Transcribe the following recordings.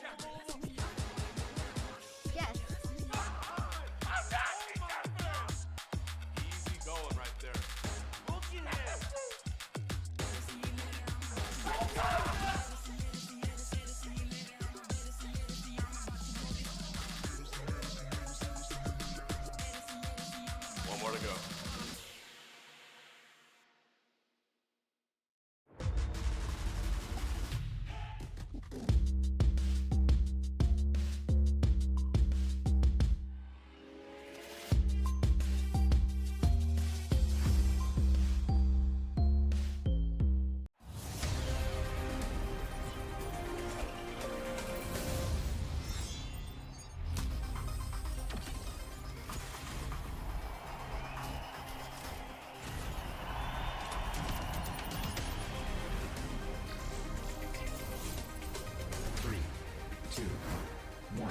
chat. Yes. Easy going right there. Looking at him. One more to go. Three, two, one.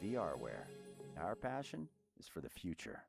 VRware. Our passion is for the future.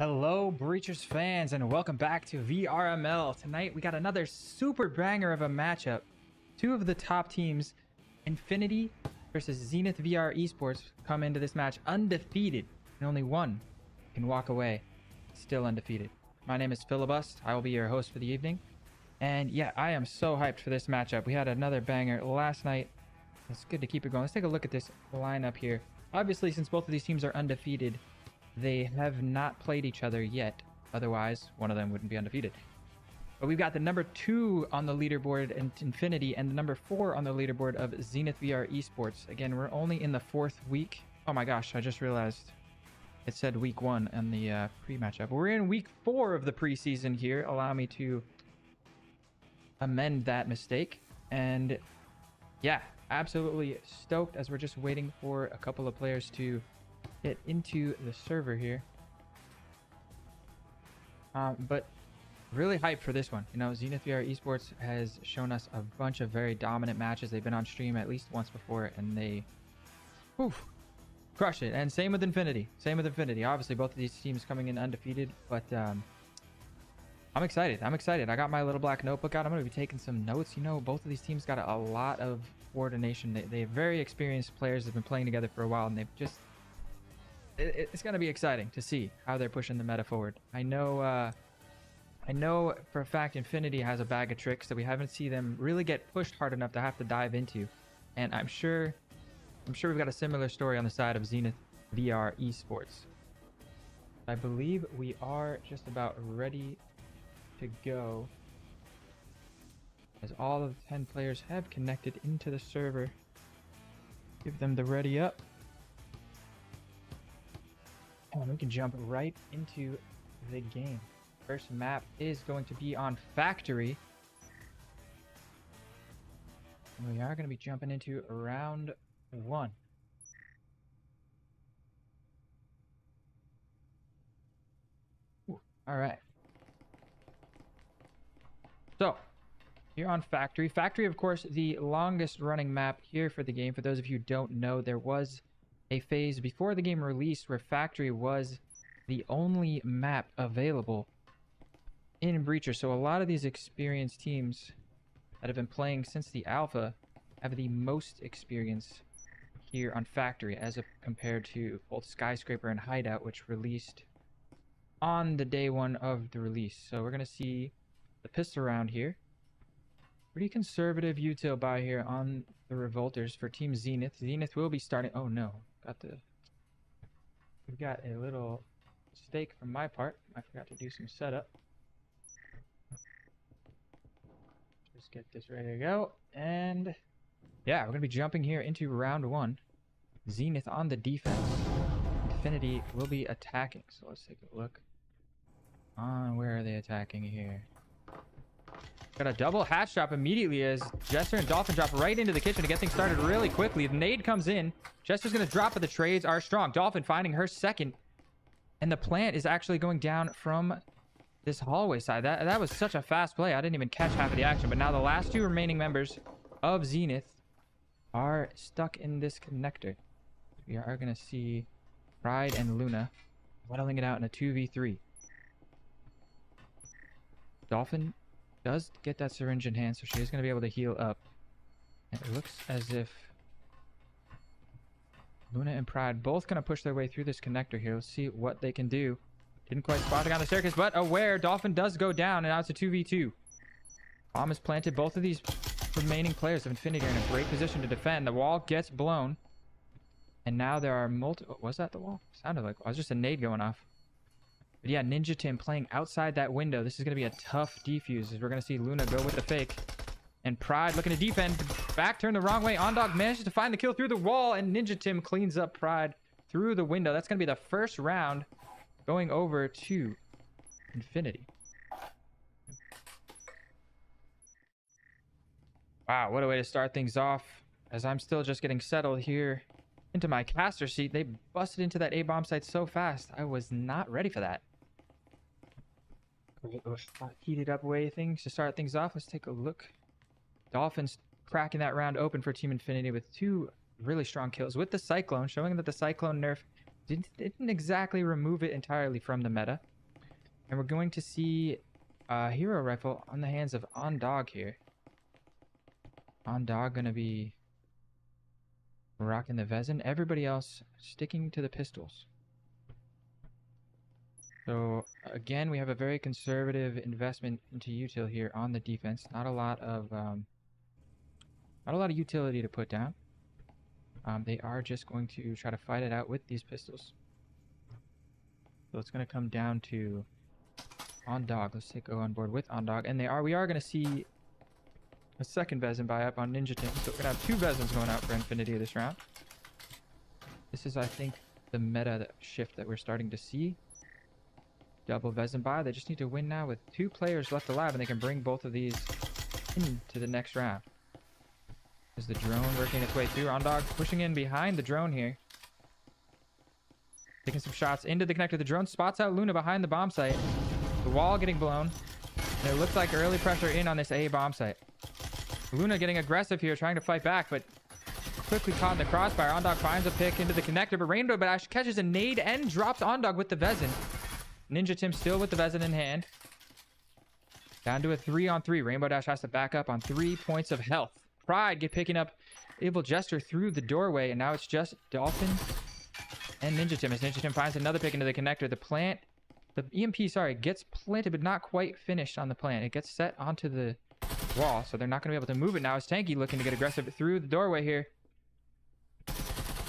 Hello, Breachers fans, and welcome back to VRML. Tonight, we got another super banger of a matchup. Two of the top teams, Infinity versus Zenith VR eSports, come into this match undefeated, and only one can walk away still undefeated. My name is Philibust. I will be your host for the evening. And yeah, I am so hyped for this matchup. We had another banger last night. It's good to keep it going. Let's take a look at this lineup here. Obviously, since both of these teams are undefeated, they have not played each other yet. Otherwise, one of them wouldn't be undefeated. But we've got the number 2 on the leaderboard in Infinity and the number 4 on the leaderboard of Zenith VR eSports. Again, we're only in the 4th week. Oh my gosh, I just realized it said week 1 on the pre-matchup. We're in week 4 of the preseason here. Allow me to amend that mistake. And yeah, absolutely stoked as we're just waiting for a couple of players to get into the server here. But really hyped for this one. You know, Zenith VR eSports has shown us a bunch of very dominant matches. They've been on stream at least once before, and they crush it. And same with Infinity. Obviously, both of these teams coming in undefeated, but I'm excited. I got my little black notebook out. I'm going to be taking some notes. You know, both of these teams got a lot of coordination. They have very experienced players that have been playing together for a while, and they've just... It's going to be exciting to see how they're pushing the meta forward. I know for a fact Infinity has a bag of tricks that we haven't seen them really get pushed hard enough to have to dive into. And I'm sure we've got a similar story on the side of Zenith VR eSports. I believe we are just about ready to go, as all of the 10 players have connected into the server. Give them the ready up. And we can jump right into the game. First map is going to be on Factory. And we are going to be jumping into round 1. All right. So, here on Factory. Factory, of course, the longest running map here for the game. For those of you who don't know, there was a phase before the game released where Factory was the only map available in Breacher. So a lot of these experienced teams that have been playing since the alpha have the most experience here on Factory as compared to both Skyscraper and Hideout, which released on the day 1 of the release. So we're going to see the pistol round here. Pretty conservative util buy here on the Revolters for Team Zenith. Zenith will be starting... Oh no, we've got a little mistake from my part. I forgot to do some setup. Just get this ready to go. And yeah, we're going to be jumping here into round 1. Zenith on the defense. Infinity will be attacking. So let's take a look. Where are they attacking here? Got a double hatch drop immediately as Jester and Dolphin drop right into the kitchen to get things started really quickly. The nade comes in. Jester's going to drop, but the trades are strong. Dolphin finding her second. And the plant is actually going down from this hallway side. That was such a fast play. I didn't even catch half of the action. But now the last 2 remaining members of Zenith are stuck in this connector. We are going to see Pride and Luna battling it out in a 2v3. Dolphin does get that syringe in hand, so she is going to be able to heal up. And it looks as if Luna and Pride both going to push their way through this connector here. Let's see what they can do. Didn't quite spot it on the staircase, but aware. Dolphin does go down, and now it's a 2v2. Bomb is planted. Both of these remaining players of Infinity are in a great position to defend. The wall gets blown. And now there are multiple... Was that the wall? Sounded like it was just a nade going off. But yeah, Ninja Tim playing outside that window. This is going to be a tough defuse as we're going to see Luna go with the fake. And Pride looking to defend. Back turned the wrong way. Ondog manages to find the kill through the wall. And Ninja Tim cleans up Pride through the window. That's going to be the first round going over to Infinity. Wow, what a way to start things off. As I'm still just getting settled here into my caster seat. They busted into that A-bomb site so fast. I was not ready for that. Heated up way things to start things off. Let's take a look. Dolphins cracking that round open for Team Infinity with 2 really strong kills with the Cyclone, showing that the Cyclone nerf didn't exactly remove it entirely from the meta. And we're going to see a hero rifle on the hands of OnDog here. OnDog gonna be rocking the Vezin. Everybody else sticking to the pistols. So again, we have a very conservative investment into util here on the defense. Not a lot of utility to put down. They are just going to try to fight it out with these pistols. So it's going to come down to OnDog. Let's go on board with OnDog. And we are going to see a second Vezin buy up on Ninja Tim. So we're going to have two Vezins going out for Infinity this round. This is, I think, the meta shift that we're starting to see. Double Vezin buy. They just need to win now with 2 players left alive, and they can bring both of these into the next round. Is the drone working its way through? OnDog pushing in behind the drone here. Taking some shots into the connector. The drone spots out Luna behind the bomb site. The wall getting blown. And it looks like early pressure in on this A bomb site. Luna getting aggressive here, trying to fight back, but quickly caught in the crossfire. OnDog finds a pick into the connector, but Rainbow Dash catches a nade and drops OnDog with the Vezin. Ninja Tim still with the Vezin in hand. Down to a 3-on-3. Rainbow Dash has to back up on 3 points of health. Pride picking up Evil Jester through the doorway, and now it's just Dolphin and Ninja Tim. As Ninja Tim finds another pick into the connector, the EMP, gets planted, but not quite finished on the plant. It gets set onto the wall, so they're not going to be able to move it now. As Tanky looking to get aggressive through the doorway here.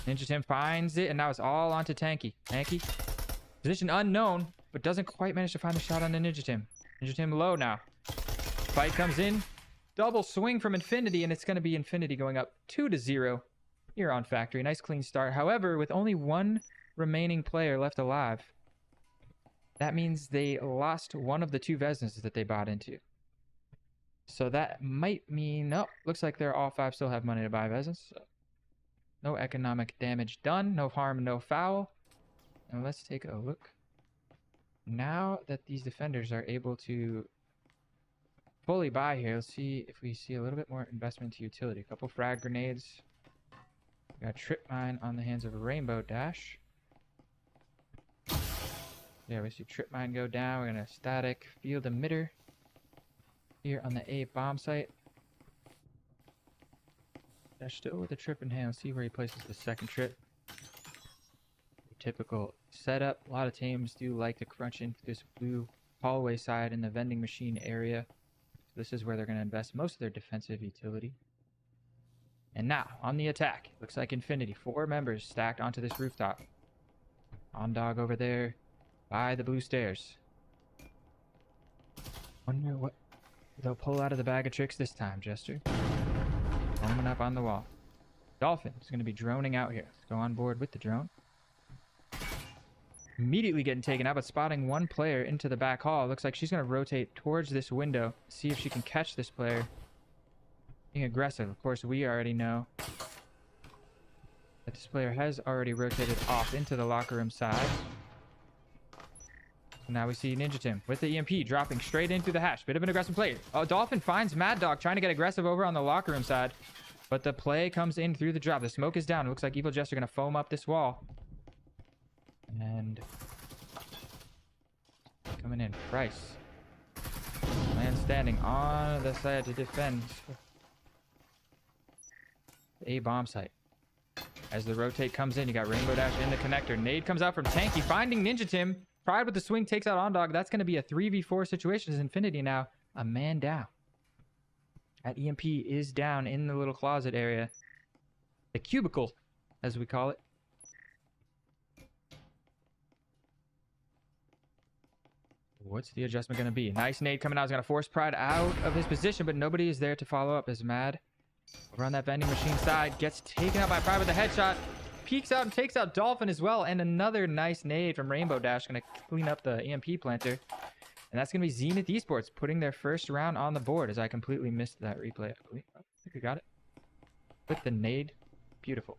Ninja Tim finds it, and now it's all onto Tanky. Tanky, position unknown, but doesn't quite manage to find the shot on the Ninja Tim. Ninja Tim low now. Fight comes in. Double swing from Infinity, and it's going to be Infinity going up 2-0 here on Factory. Nice clean start. However, with only 1 remaining player left alive, that means they lost one of the 2 Vezins that they bought into. So that might mean, no, looks like they're all 5 still have money to buy Vezins. So no economic damage done. No harm, no foul. And let's take a look. Now that these defenders are able to fully buy here, let's see if we see a little bit more investment to utility. A couple frag grenades. We got trip mine on the hands of a Rainbow Dash. Yeah, we see trip mine go down. We're gonna static field emitter here on the A bomb site. Dash still with the trip in hand. Let's see where he places the second trip. Typical setup. A lot of teams do like to crunch into this blue hallway side in the vending machine area. This is where they're going to invest most of their defensive utility. And now, on the attack. Looks like Infinity. 4 members stacked onto this rooftop. OnDog over there by the blue stairs. Wonder what they'll pull out of the bag of tricks this time, Jester. Roaming up on the wall. Dolphin is going to be droning out here. Let's go on board with the drone. Immediately getting taken out, but spotting 1 player into the back hall. Looks like she's going to rotate towards this window, see if she can catch this player being aggressive. Of course, we already know that this player has already rotated off into the locker room side. So now we see Ninja Tim with the EMP dropping straight into the hatch. Bit of an aggressive play. Oh, Dolphin finds Mad Dog trying to get aggressive over on the locker room side, but the play comes in through the drop. The smoke is down. It looks like Evil Jester going to foam up this wall. And coming in, Price. Man standing on the side to defend the A bomb site. As the rotate comes in, you got Rainbow Dash in the connector. Nade comes out from Tanky, finding Ninja Tim. Pride with the swing takes out OnDog. That's going to be a 3v4 situation as Infinity now a man down. That EMP is down in the little closet area. The cubicle, as we call it. What's the adjustment going to be? Nice nade coming out. He's going to force Pride out of his position, but nobody is there to follow up as Mad over on that vending machine side gets taken out by Pride with a headshot. Peeks out and takes out Dolphin as well. And another nice nade from Rainbow Dash. Going to clean up the EMP planter. And that's going to be Zenith eSports putting their first round on the board, as I completely missed that replay, I believe. I think we got it. With the nade. Beautiful.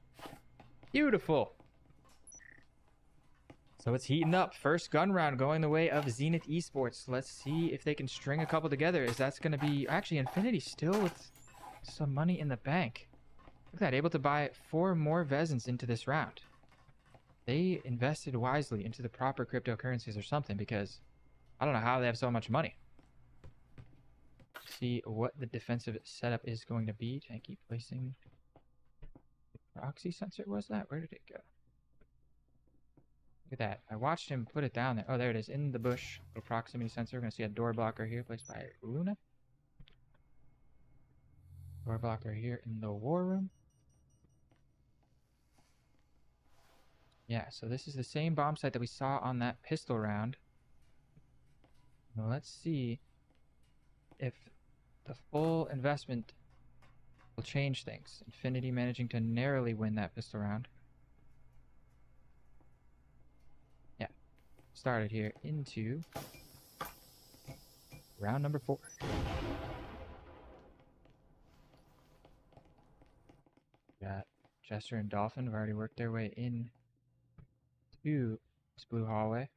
Beautiful. So it's heating up. First gun round going the way of Zenith eSports. Let's see if they can string a couple together. Is that's going to be... Actually, Infinity still with some money in the bank. Look at that. Able to buy 4 more Vezins into this round. They invested wisely into the proper cryptocurrencies or something, because I don't know how they have so much money. See what the defensive setup is going to be. Tanky placing the proxy sensor. Was that? Where did it go? Look at that. I watched him put it down there. Oh, there it is. In the bush. The proximity sensor. We're going to see a door blocker here placed by Luna. Door blocker here in the war room. Yeah, so this is the same bomb site that we saw on that pistol round. Now let's see if the full investment will change things. Infinity managing to narrowly win that pistol round. Yeah, started here into round number 4. Got Jester and Dolphin have already worked their way in to this blue hallway.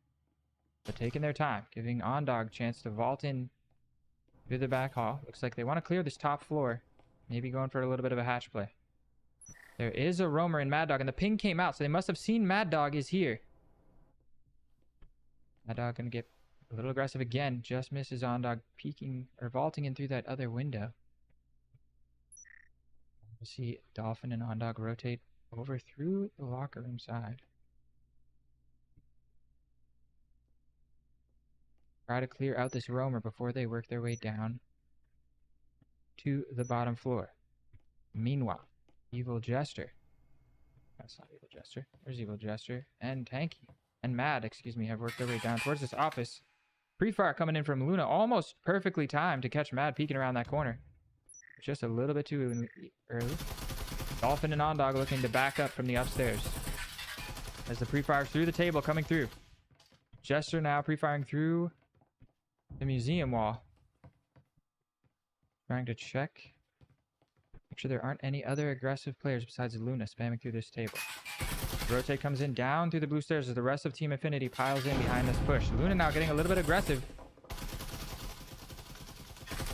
But taking their time, giving Ondog a chance to vault in through the back hall. Looks like they want to clear this top floor. Maybe going for a little bit of a hatch play. There is a roamer in Mad Dog, and the ping came out, so they must have seen Mad Dog is here. Mad Dog gonna get a little aggressive again. Just misses Ondog peeking or vaulting in through that other window. We see Dolphin and Ondog rotate over through the locker room side. Try to clear out this roamer before they work their way down to the bottom floor. Meanwhile, Evil Jester. That's not Evil Jester. There's Evil Jester and Tanky. And Mad, excuse me, have worked their way down towards this office. Pre-fire coming in from Luna, almost perfectly timed to catch Mad peeking around that corner. Just a little bit too early. Dolphin and Ondog looking to back up from the upstairs. As the pre-fire through the table coming through. Jester now pre-firing through the museum wall. Trying to check. Make sure there aren't any other aggressive players besides Luna spamming through this table. Rotate comes in down through the blue stairs as the rest of Team Infinity piles in behind this push. Luna now getting a little bit aggressive.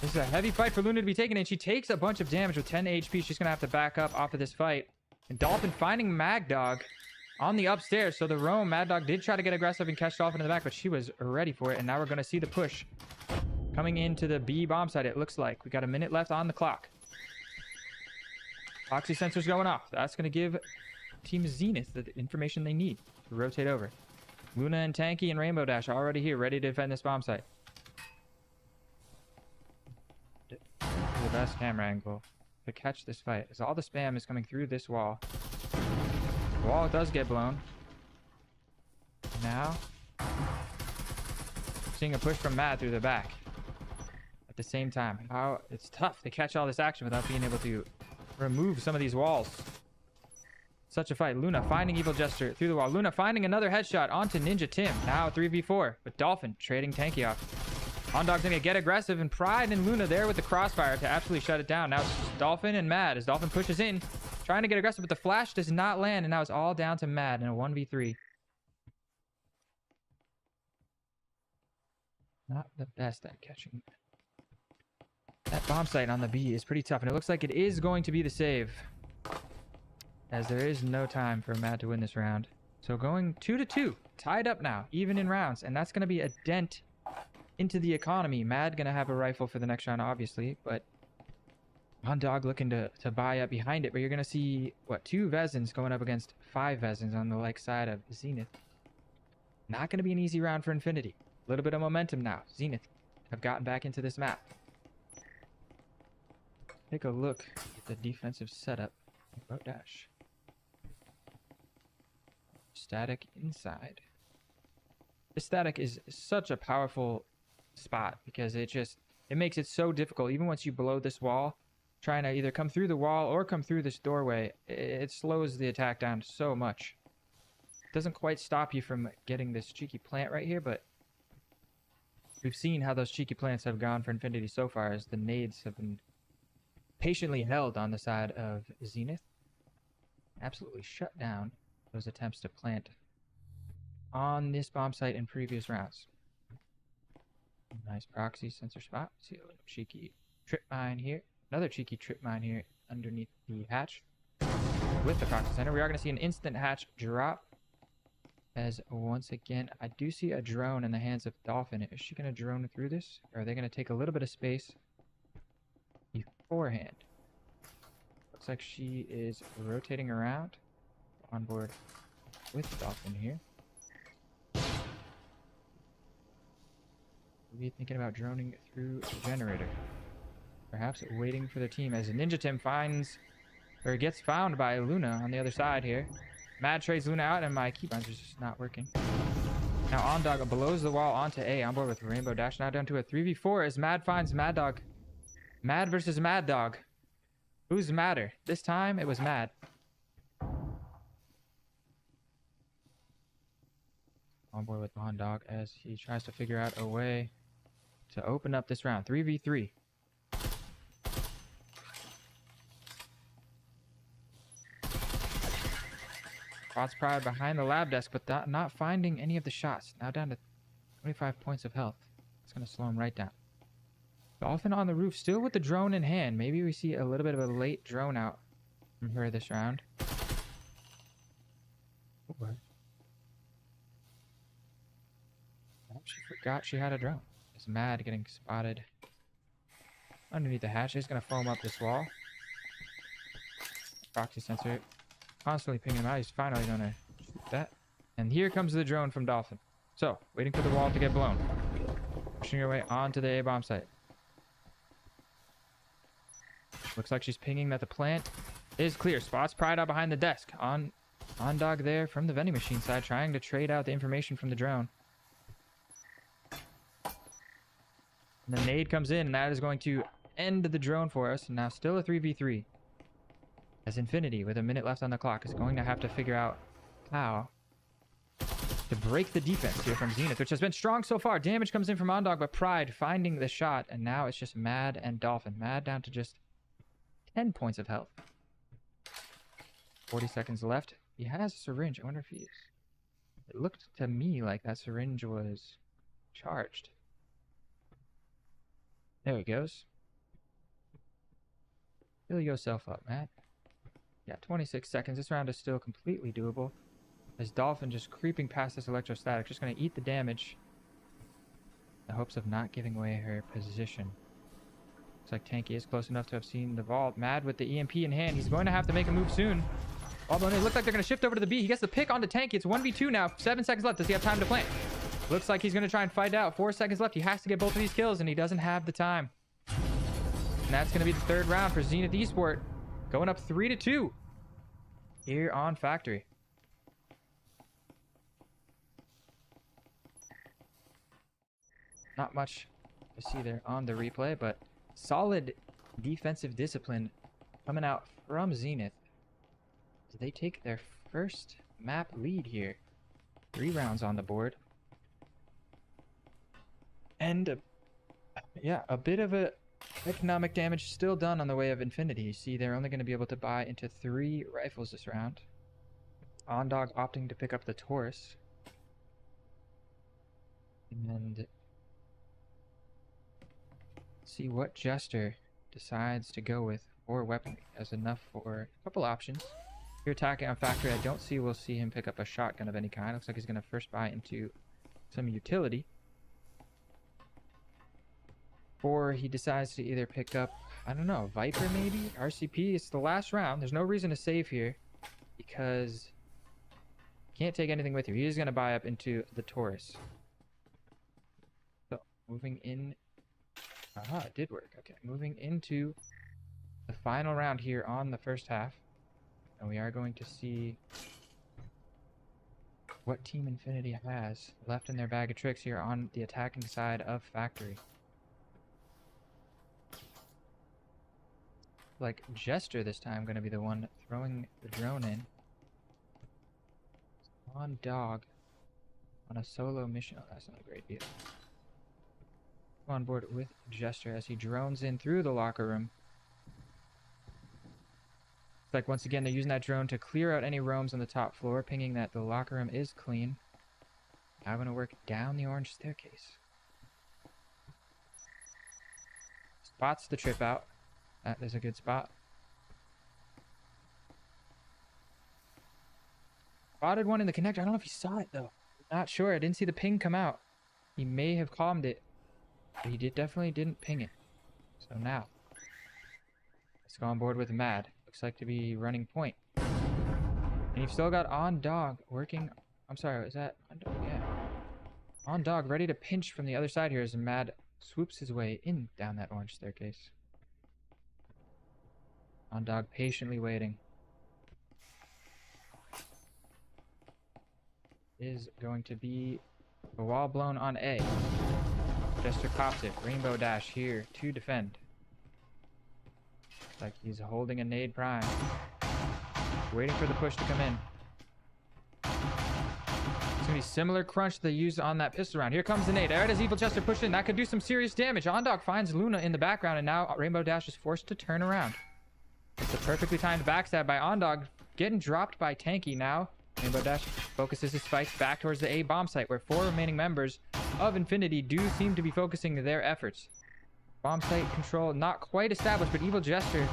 This is a heavy fight for Luna to be taken, and she takes a bunch of damage with 10 HP. She's going to have to back up off of this fight. And Dolphin finding Mad Dog on the upstairs. So the roam, Mad Dog did try to get aggressive and catch Dolphin in the back, but she was ready for it. And now we're going to see the push coming into the B bomb site, it looks like. We got a minute left on the clock. Oxy sensor's going off. That's going to give Team Zenith the information they need to rotate over. Luna and Tanky and Rainbow Dash are already here, ready to defend this bomb site. The best camera angle to catch this fight, as all the spam is coming through this wall. The wall does get blown. Now, seeing a push from Mad through the back. At the same time, how it's tough to catch all this action without being able to remove some of these walls. Such a fight. Luna finding Evil Jester through the wall. Luna finding another headshot onto Ninja Tim. Now 3v4, but Dolphin trading Tanky off. Ondog's gonna get aggressive, and Pride and Luna there with the crossfire to absolutely shut it down. Now it's Dolphin and Mad as Dolphin pushes in, trying to get aggressive, but the flash does not land, and now it's all down to Mad in a 1v3. Not the best at catching. That bomb site on the B is pretty tough, and it looks like it is going to be the save, as there is no time for Mad to win this round. So going 2-2, tied up now, even in rounds, and that's going to be a dent into the economy. Mad going to have a rifle for the next round, obviously, but Ondog looking to buy up behind it. But you're going to see, what, 2 Vezins going up against 5 Vezins on the like side of Zenith. Not going to be an easy round for Infinity. A little bit of momentum now. Zenith have gotten back into this map. Take a look at the defensive setup. About dash. Static inside. This static is such a powerful spot because it makes it so difficult. Even once you blow this wall, trying to either come through the wall or come through this doorway, it slows the attack down so much. It doesn't quite stop you from getting this cheeky plant right here, but we've seen how those cheeky plants have gone for Infinity so far, as the nades have been patiently held on the side of Zenith. Absolutely shut down those attempts to plant on this bomb site in previous rounds. Nice proxy sensor spot. See a little cheeky trip mine here. Another cheeky trip mine here underneath the hatch with the proxy center. We are going to see an instant hatch drop. As once again, I do see a drone in the hands of Dolphin. Is she going to drone through this? Or are they going to take a little bit of space beforehand? Looks like she is rotating around on board with Dolphin here. Maybe thinking about droning through the generator. Perhaps waiting for the team as Ninja Tim finds, or gets found by Luna on the other side here. Mad trades Luna out, and my keybinds are just not working. Now OnDog blows the wall onto A. On board with Rainbow Dash. Now down to a 3v4 as Mad finds Mad Dog. Mad versus Mad Dog. Who's madder? This time it was Mad. On board with OnDog as he tries to figure out a way to open up this round. 3v3. Spots Pride behind the lab desk, but not finding any of the shots. Now down to 25 points of health. It's going to slow him right down. Dolphin on the roof, still with the drone in hand. Maybe we see a little bit of a late drone out from her this round. What? She forgot she had a drone. It's Mad getting spotted underneath the hatch. He's going to foam up this wall. Proxy sensor constantly pinging him out. He's finally going to shoot that. And here comes the drone from Dolphin. So, waiting for the wall to get blown. Pushing her way onto the A-bomb site. Looks like she's pinging that the plant is clear. Spots Pride out behind the desk. OnDog there from the vending machine side, trying to trade out the information from the drone. And the nade comes in, and that is going to end the drone for us. And now still a 3v3. As Infinity, with a minute left on the clock, is going to have to figure out how to break the defense here from Zenith, which has been strong so far. Damage comes in from OnDog, but Pride finding the shot, and now it's just Mad and Dolphin. Mad down to just 10 points of health. 40 seconds left. He has a syringe. I wonder if he's... It looked to me like that syringe was charged. There he goes. Fill yourself up, Matt. Yeah, 26 seconds. This round is still completely doable. As Dolphin just creeping past this electrostatic, just going to eat the damage in the hopes of not giving away her position. Looks like Tanky is close enough to have seen the vault. Mad with the EMP in hand. He's going to have to make a move soon. Although it looks like they're going to shift over to the B. He gets the pick onto Tanky. It's 1v2 now. 7 seconds left. Does he have time to plant? Looks like he's going to try and fight out. 4 seconds left. He has to get both of these kills, and he doesn't have the time. And that's going to be the third round for Zenith eSport. Going up 3-2 here on Factory. Not much to see there on the replay, but solid defensive discipline coming out from Zenith. They take their first map lead here. 3 rounds on the board. And a bit of a economic damage still done on the way of Infinity. You see, they're only going to be able to buy into 3 rifles this round. OnDog opting to pick up the Taurus. And see what Jester decides to go with for weaponry. Has enough for a couple options. If you're attacking on Factory, I don't see we'll see him pick up a shotgun of any kind. Looks like he's going to first buy into some utility. Or he decides to either pick up, I don't know, Viper maybe? RCP, it's the last round. There's no reason to save here because you can't take anything with you. He is going to buy up into the Taurus. So, moving in. Aha, it did work. Okay, moving into the final round here on the first half. And we are going to see what Team Infinity has left in their bag of tricks here on the attacking side of Factory. Like Jester this time going to be the one throwing the drone in. OnDog on a solo mission. Oh, that's not a great deal. On board with Jester as he drones in through the locker room. It's like once again they're using that drone to clear out any roams on the top floor, pinging that the locker room is clean. Now I'm going to work down the orange staircase. Spots the trip out. That is a good spot. Spotted one in the connector. I don't know if he saw it though. Not sure. I didn't see the ping come out. He may have calmed it, but he definitely didn't ping it. So now, let's go on board with Mad. Looks like to be running point. And you've still got On Dog working. I'm sorry, is that? Yeah. On Dog ready to pinch from the other side here as Mad swoops his way in down that orange staircase. On Dog patiently waiting. Is going to be a wall blown on A. Jester cops it. Rainbow Dash here to defend. Looks like he's holding a nade prime. Waiting for the push to come in. It's gonna be similar crunch they used on that pistol round. Here comes the nade. There it is, Evil Jester pushed in. That could do some serious damage. Ondog finds Luna in the background, and now Rainbow Dash is forced to turn around. It's a perfectly timed backstab by Ondog. Getting dropped by Tanky now. Rainbow Dash focuses his spikes back towards the A bomb site, where 4 remaining members of Infinity do seem to be focusing their efforts. Bomb site control not quite established, but Evil Jester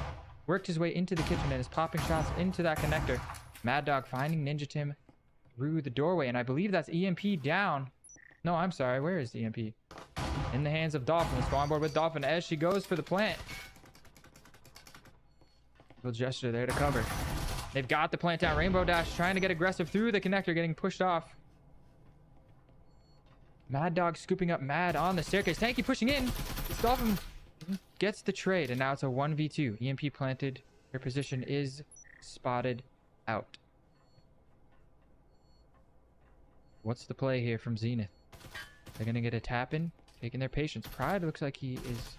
worked his way into the kitchen and is popping shots into that connector. Mad Dog finding Ninja Tim through the doorway, and I believe that's EMP down. No, I'm sorry. Where is the EMP? In the hands of Dolphin. Let's go on board with Dolphin as she goes for the plant. Evil Jester there to cover. They've got the plant down. Rainbow Dash trying to get aggressive through the connector, getting pushed off. Mad Dog scooping up Mad on the staircase. Tanky pushing in. Dolphin gets the trade, and now it's a 1v2. EMP planted. Their position is spotted out. What's the play here from Zenith? They're going to get a tap in, taking their patience. Pride looks like he is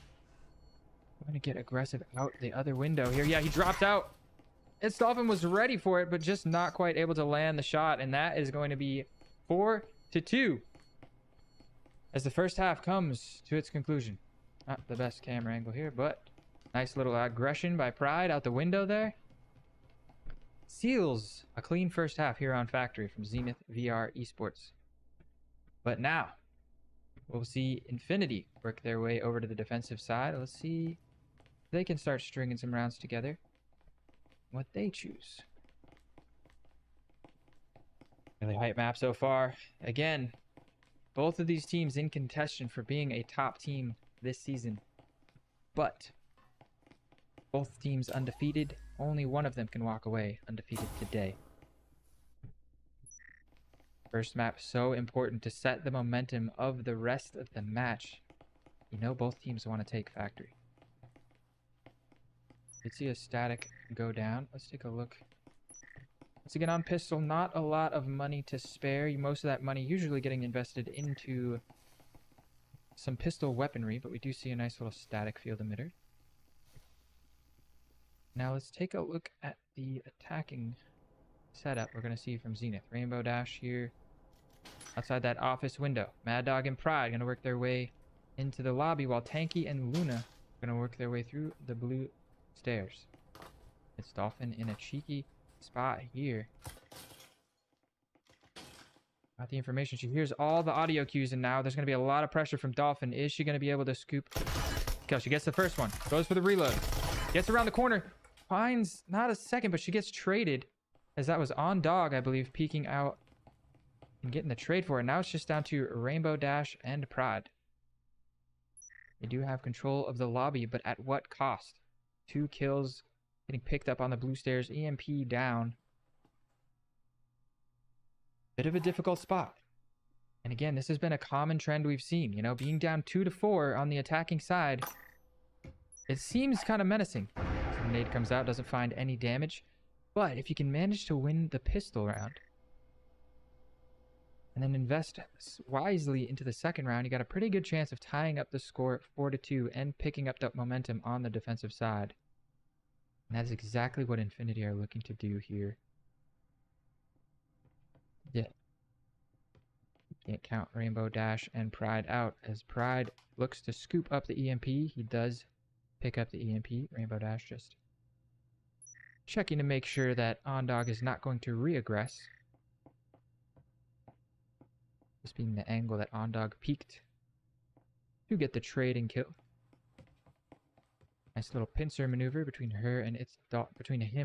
going to get aggressive out the other window here. Yeah, he dropped out. Dolphin was ready for it, but just not quite able to land the shot, and that is going to be 4-2 as the first half comes to its conclusion. Not the best camera angle here, but nice little aggression by Pride out the window there. Seals a clean first half here on Factory from Zenith VR eSports. But now, we'll see Infinity work their way over to the defensive side. Let's see if they can start stringing some rounds together. What they choose. Really hype map so far. Again, both of these teams in contention for being a top team this season. But both teams undefeated. Only one of them can walk away undefeated today. First map so important to set the momentum of the rest of the match. You know both teams want to take Factory. Did see a static go down. Let's take a look. Once again on pistol, not a lot of money to spare. Most of that money usually getting invested into some pistol weaponry, but we do see a nice little static field emitter. Now let's take a look at the attacking setup we're going to see from Zenith. Rainbow Dash here outside that office window. Mad Dog and Pride going to work their way into the lobby, while Tanky and Luna are going to work their way through the blue stairs. It's Dolphin in a cheeky spot here. Got the information. She hears all the audio cues, and now there's going to be a lot of pressure from Dolphin. Is she going to be able to scoop? Okay, she gets the first one. Goes for the reload. Gets around the corner. Finds not a second, but she gets traded, as that was On Dog, I believe, peeking out and getting the trade for it. Now it's just down to Rainbow Dash and Pride. They do have control of the lobby, but at what cost? 2 kills getting picked up on the blue stairs. EMP down. Bit of a difficult spot. And again, this has been a common trend we've seen. You know, being down 2-4 on the attacking side, it seems kind of menacing. So the nade comes out, doesn't find any damage. But if you can manage to win the pistol round and then invest wisely into the second round, you got a pretty good chance of tying up the score at 4-2 and picking up that momentum on the defensive side. And that's exactly what Infinity are looking to do here. Yeah. Can't count Rainbow Dash and Pride out, as Pride looks to scoop up the EMP. He does pick up the EMP. Rainbow Dash just checking to make sure that Ondog is not going to re-aggress. This being the angle that Ondog peeked to get the trade and kill. Nice little pincer maneuver between him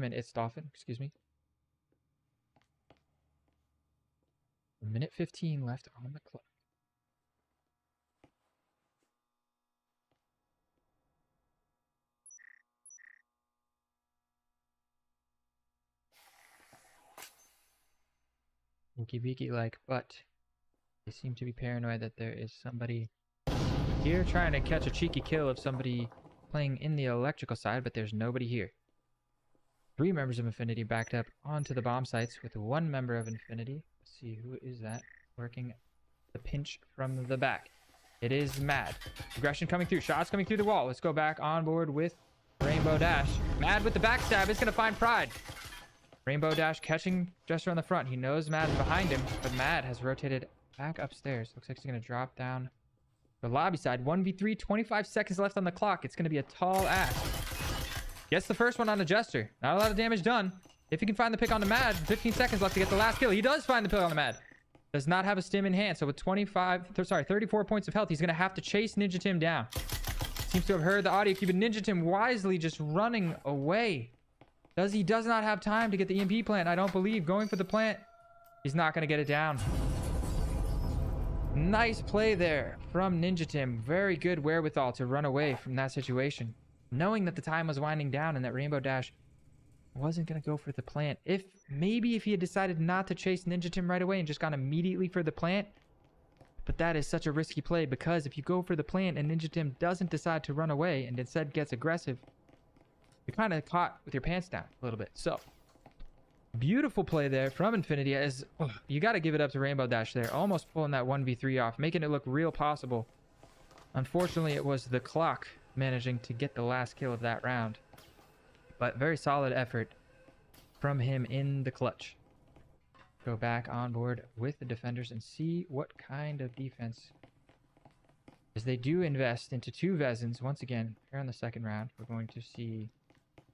and its Dolphin. Excuse me. Minute 15 left on the clock. Wookie beaky like, but they seem to be paranoid that there is somebody here trying to catch a cheeky kill of somebody playing in the electrical side, but there's nobody here. 3 members of Infinity backed up onto the bomb sites with 1 member of Infinity. Let's see, who is that working the pinch from the back? It is Mad. Aggression coming through. Shots coming through the wall. Let's go back on board with Rainbow Dash. Mad with the backstab is going to find Pride. Rainbow Dash catching Jester on the front. He knows Mad's behind him, but Mad has rotated back upstairs. Looks like he's going to drop down the lobby side. 1v3, 25 seconds left on the clock. It's going to be a tall ask. Gets the first one on the Jester. Not a lot of damage done. If he can find the pick on the Mad, 15 seconds left to get the last kill. He does find the pick on the Mad. Does not have a stim in hand. So with 34 points of health, he's going to have to chase Ninja Tim down. Seems to have heard the audio cue, but Ninja Tim wisely just running away. He does not have time to get the EMP plant, I don't believe. Going for the plant. He's not going to get it down. Nice play there from Ninja Tim. Very good wherewithal to run away from that situation. Knowing that the time was winding down and that Rainbow Dash wasn't going to go for the plant. Maybe if he had decided not to chase Ninja Tim right away and just gone immediately for the plant. But that is such a risky play, because if you go for the plant and Ninja Tim doesn't decide to run away and instead gets aggressive, you're kind of caught with your pants down a little bit. So, beautiful play there from Infinity. As you got to give it up to Rainbow Dash there. Almost pulling that 1v3 off, making it look real possible. Unfortunately, it was the clock managing to get the last kill of that round. But very solid effort from him in the clutch. Go back on board with the defenders and see what kind of defense. As they do invest into 2 Vezins. Once again, here on the second round, we're going to see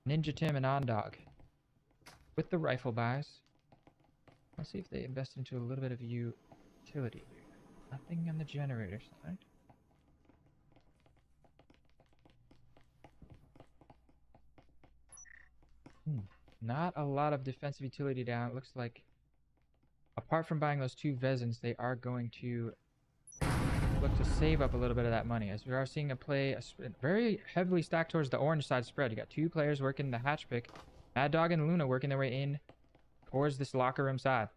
Ninja Tim and Ondog with the rifle buys. Let's see if they invest into a little bit of utility here. Nothing on the generator side. Not a lot of defensive utility down. It looks like, apart from buying those 2 Vezins, they are going to look to save up a little bit of that money, as we are seeing a play very heavily stacked towards the orange side spread. You got 2 players working the hatch pick. Mad Dog and Luna working their way in towards this locker room side.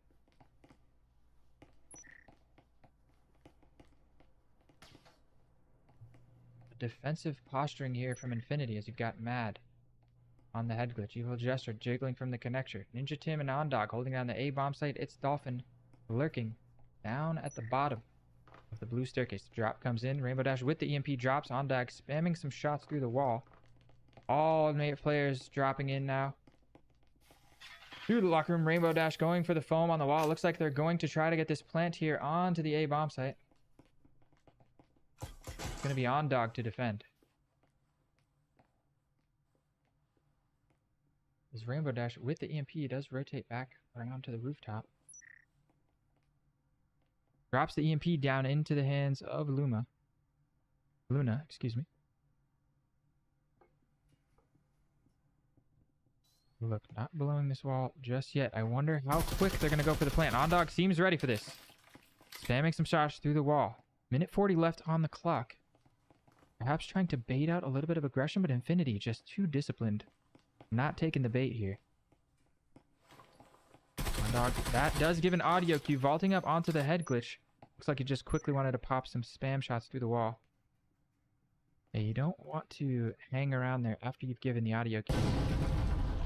Defensive posturing here from Infinity, as you've got Mad on the head glitch. Evil Jester jiggling from the connector. Ninja Tim and Ondog holding down the A bomb site. It's Dolphin lurking down at the bottom of the blue staircase. The drop comes in. Rainbow Dash with the EMP drops. Ondog spamming some shots through the wall. All players dropping in now. Through the locker room, Rainbow Dash going for the foam on the wall. Looks like they're going to try to get this plant here onto the A bomb site. It's going to be Ondog to defend. As Rainbow Dash with the EMP does rotate back around to the rooftop. Drops the EMP down into the hands of Luna, excuse me. Look, not blowing this wall just yet. I wonder how quick they're going to go for the plant. Ondog seems ready for this. Spamming some shots through the wall. Minute 40 left on the clock. Perhaps trying to bait out a little bit of aggression, but Infinity just too disciplined. Not taking the bait here. Ondog, that does give an audio cue. Vaulting up onto the head glitch. Looks like he just quickly wanted to pop some spam shots through the wall. Yeah, you don't want to hang around there after you've given the audio cue.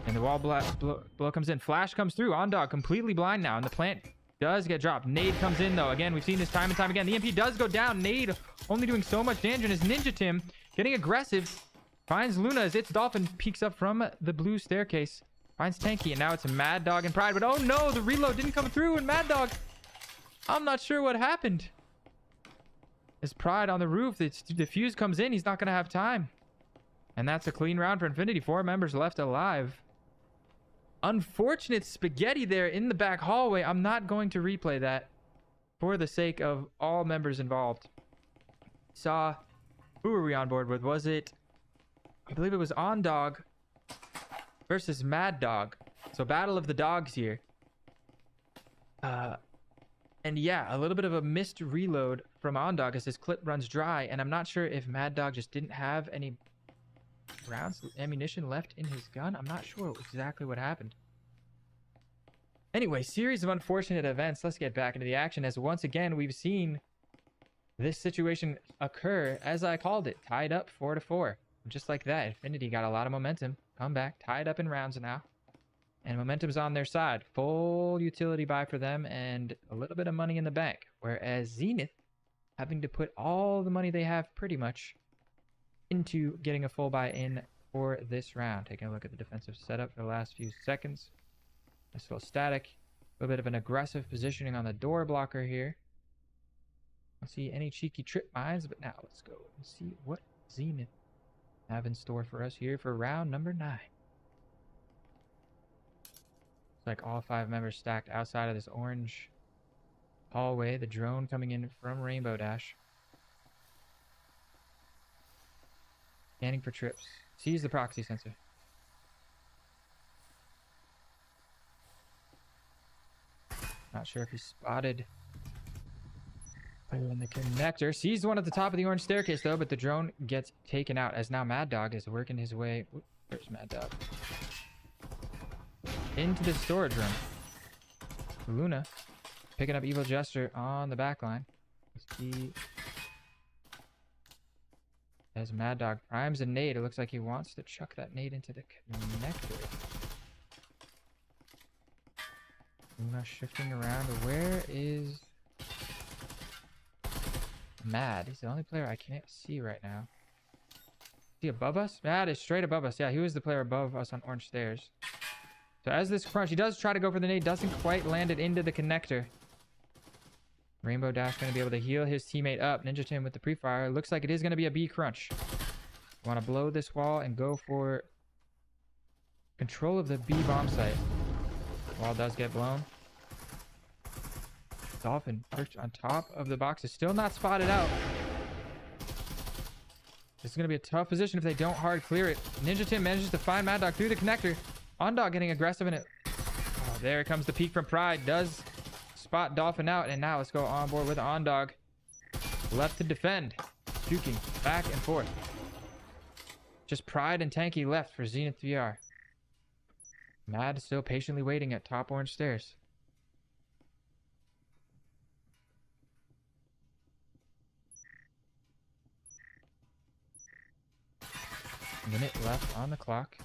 And the wall blow comes in. Flash comes through. Ondog completely blind now. And the plant does get dropped. Nade comes in though. Again, we've seen this time and time again. The EMP does go down. Nade only doing so much damage. And his Ninja Tim getting aggressive. Finds Luna as It's Dolphin peeks up from the blue staircase. Finds Tanky. And now it's a Mad Dog and Pride. But oh no, the reload didn't come through. And Mad Dog, I'm not sure what happened. His Pride on the roof. The fuse comes in. He's not going to have time. And that's a clean round for Infinity. 4 members left alive. Unfortunate spaghetti there in the back hallway. I'm not going to replay that for the sake of all members involved. Who were we on board with? Was it, I believe it was Ondog versus Mad Dog. So battle of the dogs here. And yeah, a little bit of a missed reload from OnDog as his clip runs dry. And I'm not sure if Mad Dog just didn't have any rounds, ammunition left in his gun. I'm not sure exactly what happened. Anyway, series of unfortunate events. Let's get back into the action as once again we've seen this situation occur as I called it, tied up 4-4. Just like that, Infinity got a lot of momentum. Come back, tied up in rounds now. And momentum's on their side. Full utility buy for them and a little bit of money in the bank. Whereas Zenith having to put all the money they have pretty much into getting a full buy in for this round. Taking a look at the defensive setup for the last few seconds. Nice little static. A little bit of an aggressive positioning on the door blocker here. Don't see any cheeky trip mines, but now let's go and see what Zenith have in store for us here for round number 9. Looks like all 5 members stacked outside of this orange hallway. The drone coming in from Rainbow Dash. Scanning for trips. Sees the proxy sensor. Not sure if he spotted player in the connector. Sees the one at the top of the orange staircase though, but the drone gets taken out as now Mad Dog is working his way. Where's Mad Dog? Into the storage room. Luna picking up Evil Jester on the back line. He, as Mad Dog primes a nade, it looks like he wants to chuck that nade into the connector. Luna shifting around. Where is Mad? He's the only player I can't see right now. Is he above us? Mad is straight above us. Yeah, he was the player above us on orange stairs. So as this crunch, he does try to go for the nade. Doesn't quite land it into the connector. Rainbow Dash going to be able to heal his teammate up. Ninja Tim with the pre-fire. Looks like it is going to be a B crunch. Want to blow this wall and go for control of the B bomb site. Wall does get blown. Dolphin perched on top of the box is still not spotted out. This is going to be a tough position if they don't hard clear it. Ninja Tim manages to find Mad Dog through the connector. OnDog getting aggressive in it. Oh, there comes the peek from Pride. Does spot Dolphin out. And now let's go on board with OnDog. Left to defend. Juking back and forth. Just Pride and Tanky left for Zenith VR. Mad still patiently waiting at top orange stairs. Minute left on the clock.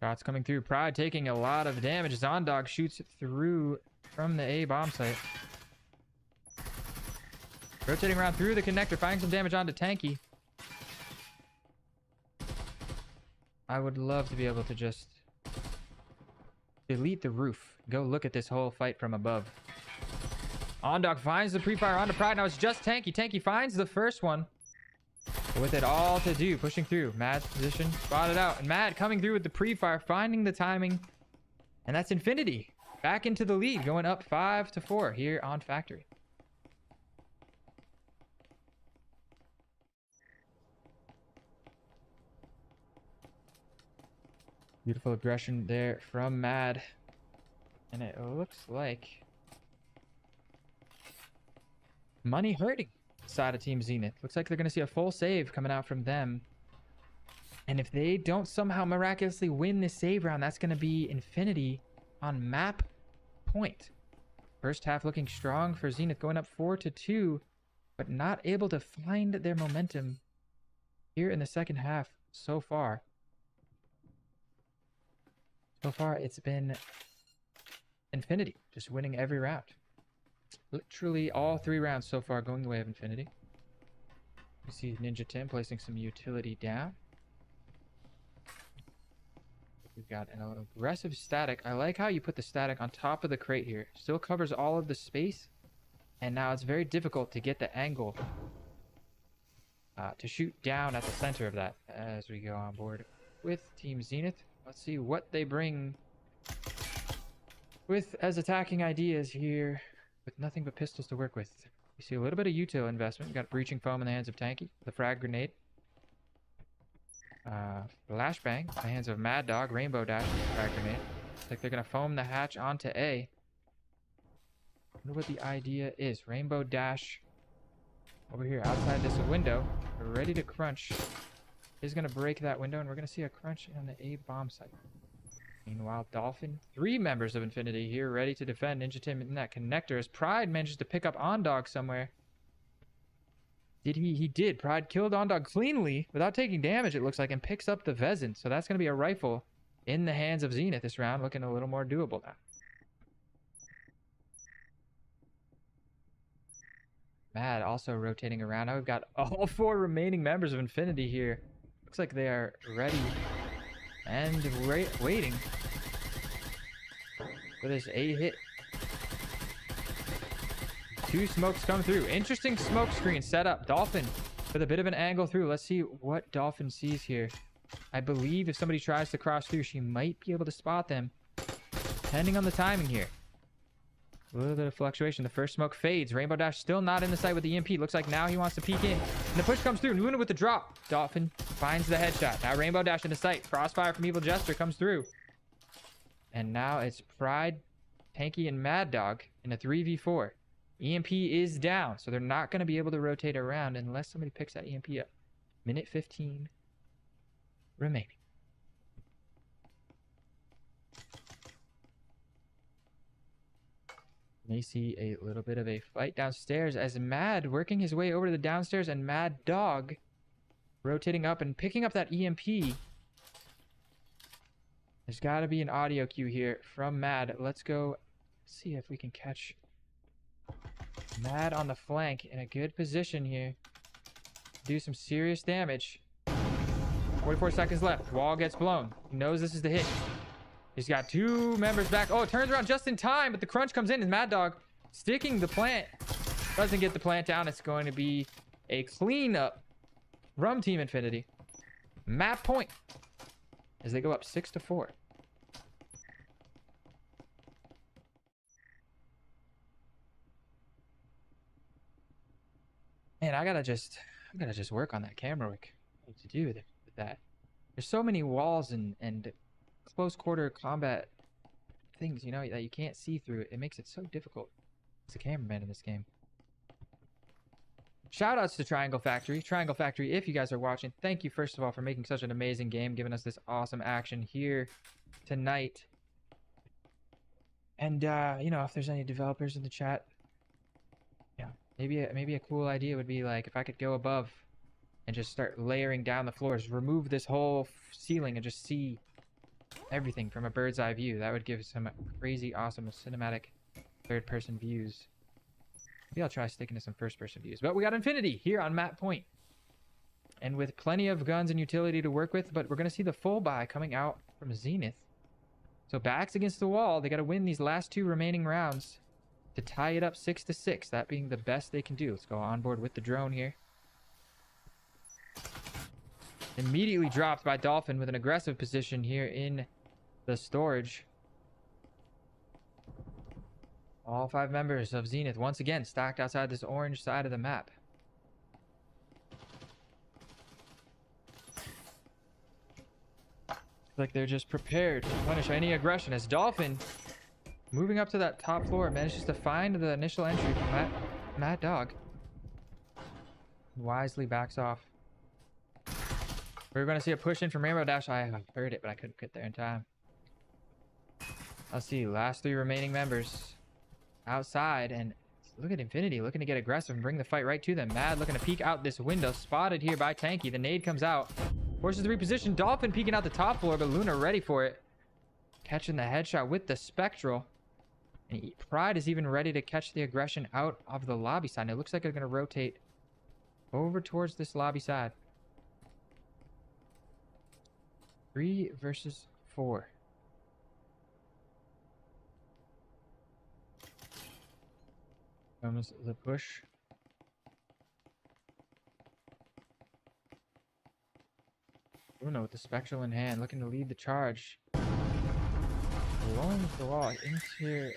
Shots coming through. Pride taking a lot of damage as OnDog shoots through from the A bomb site. Rotating around through the connector, finding some damage onto Tanky. I would love to be able to just delete the roof. Go look at this whole fight from above. OnDog finds the pre-fire onto Pride. Now it's just Tanky. Tanky finds the first one. With it all to do, pushing through. Mad's position, spotted out. And Mad coming through with the pre-fire, finding the timing. And that's Infinity. Back into the lead, going up 5-4 here on Factory. Beautiful aggression there from Mad. And it looks like money hurting side of Team Zenith. Looks like they're going to see a full save coming out from them. And if they don't somehow miraculously win this save round, that's going to be Infinity on map point. First half looking strong for Zenith, going up 4-2, but not able to find their momentum here in the second half so far. So far, it's been Infinity just winning every round. Literally all 3 rounds so far going the way of Infinity. We see Ninja Tim placing some utility down. We've got an aggressive static. I like how you put the static on top of the crate here. Still covers all of the space. And now it's very difficult to get the angle to shoot down at the center of that as we go on board with Team Zenith. Let's see what they bring with as attacking ideas here. With nothing but pistols to work with. We see a little bit of util investment. We got breaching foam in the hands of Tanky. The frag grenade. Flashbang in the hands of Mad Dog. Rainbow Dash with the frag grenade. Looks like they're going to foam the hatch onto A. wonder what the idea is. Rainbow Dash over here outside this window. We're ready to crunch. He's going to break that window, and we're going to see a crunch on the A bomb site. Meanwhile, Dolphin, 3 members of Infinity here, ready to defend Ninja Tim in that connector as Pride manages to pick up Ondog somewhere. Did he? He did. Pride killed Ondog cleanly without taking damage, it looks like, and picks up the Vezin. So that's going to be a rifle in the hands of Zenith this round, looking a little more doable now. Mad also rotating around. Now we've got all 4 remaining members of Infinity here. Looks like they are ready and waiting for this A hit. 2 smokes come through. Interesting smoke screen set up. Dolphin with a bit of an angle through. Let's see what Dolphin sees here. I believe if somebody tries to cross through, she might be able to spot them, depending on the timing here. A little bit of fluctuation. The first smoke fades. Rainbow Dash still not in the sight with the EMP. Looks like now he wants to peek in. And the push comes through. Luna with the drop. Dolphin finds the headshot. Now Rainbow Dash in the sight. Crossfire from Evil Jester comes through. And now it's Pride, Tanky, and Mad Dog in a 3v4. EMP is down, so they're not going to be able to rotate around unless somebody picks that EMP up. Minute 15 remaining. May see a little bit of a fight downstairs as Mad working his way over to the downstairs, and Mad Dog rotating up and picking up that EMP. There's got to be an audio cue here from Mad. Let's go see if we can catch Mad on the flank in a good position here. Do some serious damage. 44 seconds left. Wall gets blown. He knows this is the hit. He's got 2 members back. Oh, it turns around just in time, but the crunch comes in, and Mad Dog sticking the plant. Doesn't get the plant down. It's going to be a cleanup from Team Infinity. Map point as they go up 6-4. Man, I gotta just work on that camera work. What to do with that? There's so many walls and close quarter combat things, you know, that you can't see through it. It makes it so difficult as a cameraman in this game. Shout outs to Triangle Factory. Triangle Factory, if you guys are watching, thank you first of all for making such an amazing game, giving us this awesome action here tonight. And you know, if there's any developers in the chat, yeah, maybe a cool idea would be like if I could go above and just start layering down the floors, remove this whole ceiling and just see everything from a bird's eye view. That would give some crazy awesome cinematic third-person views. Maybe I'll try sticking to some first-person views. But we got Infinity here on map point, and with plenty of guns and utility to work with. But we're gonna see the full buy coming out from Zenith. So backs against the wall. They got to win these last 2 remaining rounds to tie it up 6-6. That being the best they can do. Let's go on board with the drone here. Immediately dropped by Dolphin with an aggressive position here in the storage. All 5 members of Zenith once again stacked outside this orange side of the map. Like they're just prepared to punish any aggression as Dolphin, moving up to that top floor, manages to find the initial entry from Mad Dog. Wisely backs off. We're going to see a push in from Rainbow Dash. I heard it, but I couldn't get there in time. Let's see. Last 3 remaining members outside. And look at Infinity looking to get aggressive and bring the fight right to them. Mad looking to peek out this window. Spotted here by Tanky. The nade comes out. Forces the reposition. Dolphin peeking out the top floor, but Luna ready for it. Catching the headshot with the Spectral. And Pride is even ready to catch the aggression out of the lobby side. And it looks like they're going to rotate over towards this lobby side. 3 versus 4. Comes the push. Bruno with the Spectral in hand, looking to lead the charge. Along the wall into...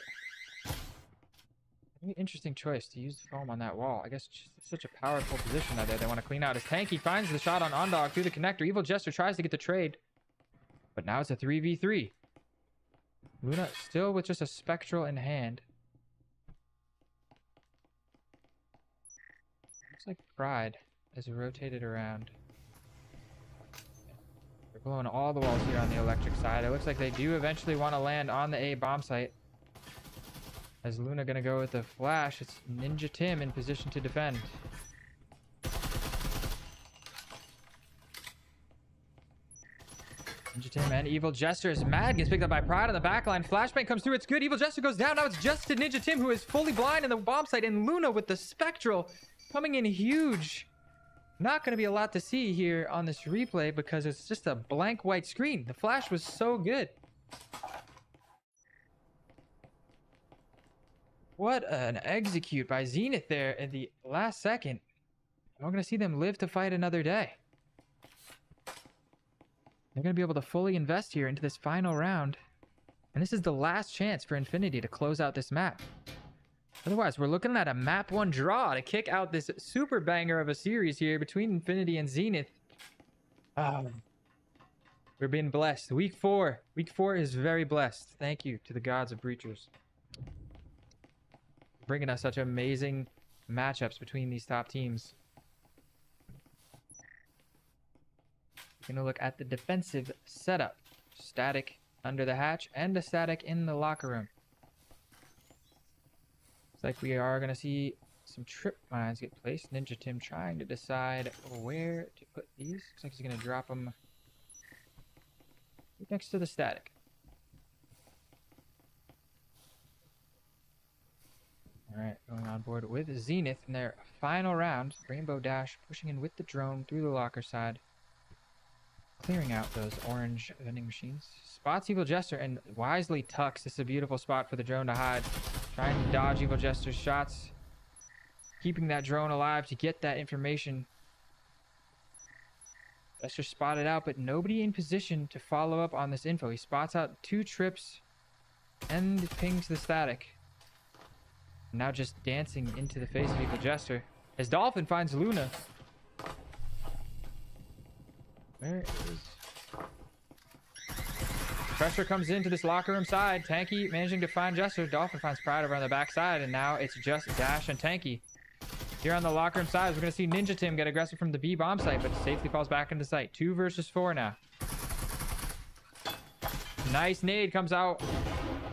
Very interesting choice to use the foam on that wall. I guess it's such a powerful position out there they want to clean out. As Tanky finds the shot on Ondog through the connector. Evil Jester tries to get the trade. But now it's a 3v3. Luna still with just a Spectral in hand. Looks like Pride is rotated around. They're blowing all the walls here on the electric side. It looks like they do eventually want to land on the A bomb site. As Luna gonna go with the flash, it's Ninja Tim in position to defend. Ninja Tim and Evil Jester is mad. Gets picked up by Pride on the backline. Flashbang comes through. It's good. Evil Jester goes down. Now it's just to Ninja Tim, who is fully blind in the bomb site. And Luna with the Spectral coming in huge. Not going to be a lot to see here on this replay because it's just a blank white screen. The flash was so good. What an execute by Zenith there in the last second. I'm going to see them live to fight another day. They're going to be able to fully invest here into this final round. And this is the last chance for Infinity to close out this map. Otherwise, we're looking at a map 1 draw to kick out this super banger of a series here between Infinity and Zenith. We're being blessed. Week 4. Week 4 is very blessed. Thank you to the gods of Breachers. Bringing us such amazing matchups between these top teams. We're going to look at the defensive setup. Static under the hatch and a static in the locker room. Looks like we are going to see some trip mines get placed. Ninja Tim trying to decide where to put these. Looks like he's going to drop them right next to the static. Alright, going on board with Zenith in their final round. Rainbow Dash pushing in with the drone through the locker side. Clearing out those orange vending machines. Spots Evil Jester and wisely tucks. This is a beautiful spot for the drone to hide. Trying to dodge Evil Jester's shots. Keeping that drone alive to get that information. Jester spotted out, but nobody in position to follow up on this info. He spots out 2 trips and pings the static. Now just dancing into the face of Evil Jester. As Dolphin finds Luna. Where is... Pressure comes into this locker room side. Tanky managing to find Jester. Dolphin finds Pride over on the back side. And now it's just Dash and Tanky. Here on the locker room side, we're going to see Ninja Tim get aggressive from the B bomb site, but safely falls back into sight. 2 versus 4 now. Nice nade comes out.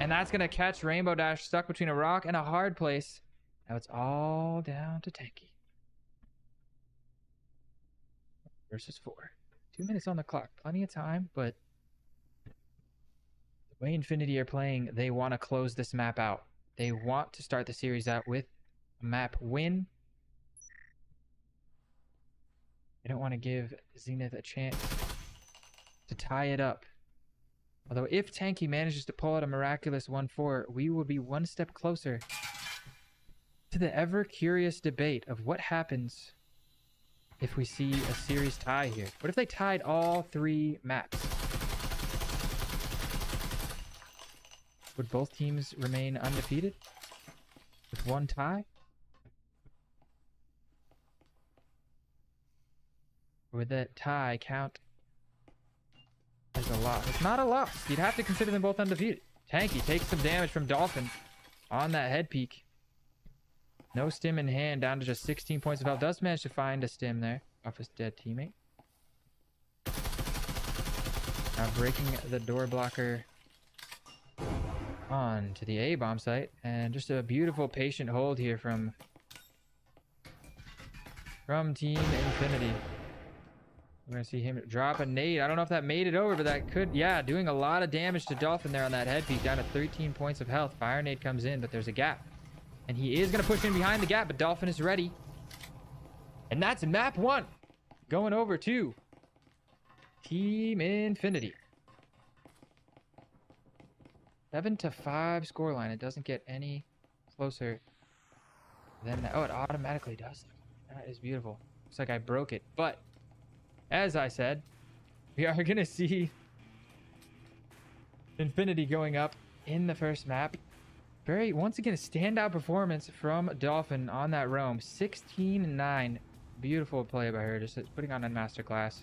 And that's going to catch Rainbow Dash stuck between a rock and a hard place. Now it's all down to Tanky. Versus 4. 2 minutes on the clock. Plenty of time, but the way Infinity are playing, they want to close this map out. They want to start the series out with a map win. They don't want to give Zenith a chance to tie it up. Although if Tanky manages to pull out a miraculous 1-4, we will be one step closer to the ever-curious debate of what happens if we see a series tie here. What if they tied all 3 maps? Would both teams remain undefeated with 1 tie? Or would that tie count as a loss? It's not a loss. You'd have to consider them both undefeated. Tanky takes some damage from Dolphin on that head peak. No stim in hand, down to just 16 points of health. Does manage to find a stim there off his dead teammate. Now breaking the door blocker on to the A bomb site. And just a beautiful patient hold here from Team Infinity. We're going to see him drop a nade. I don't know if that made it over, but that could... Yeah, doing a lot of damage to Dolphin there on that head peak. Down to 13 points of health. Fire nade comes in, but there's a gap. And he is going to push in behind the gap, but Dolphin is ready. And that's map 1. Going over to Team Infinity. 7-5 scoreline. It doesn't get any closer than that. Oh, it automatically does. That is beautiful. Looks like I broke it. But, as I said, we are going to see Infinity going up in the first map. Once again, a standout performance from Dolphin on that roam. 16-9. Beautiful play by her, just putting on a masterclass.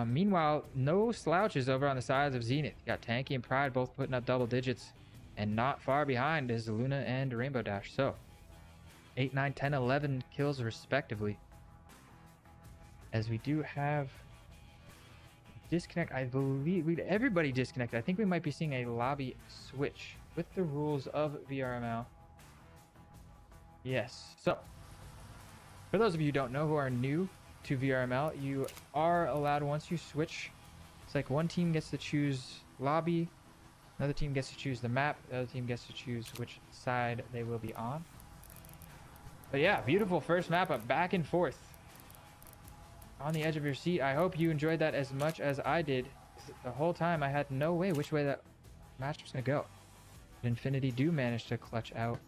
Meanwhile, no slouches over on the sides of Zenith. You got Tanky and Pride both putting up double digits. And not far behind is Luna and Rainbow Dash. So, 8, 9, 10, 11 kills respectively. As we do have disconnect, I believe everybody disconnected. I think we might be seeing a lobby switch with the rules of VRML. Yes. So, for those of you who don't know, who are new to VRML, you are allowed, once you switch, it's like one team gets to choose lobby, another team gets to choose the map, the other team gets to choose which side they will be on. But yeah, beautiful first map up, back and forth on the edge of your seat. I hope you enjoyed that as much as I did. The whole time I had no way which way that match was going to go. But Infinity do manage to clutch out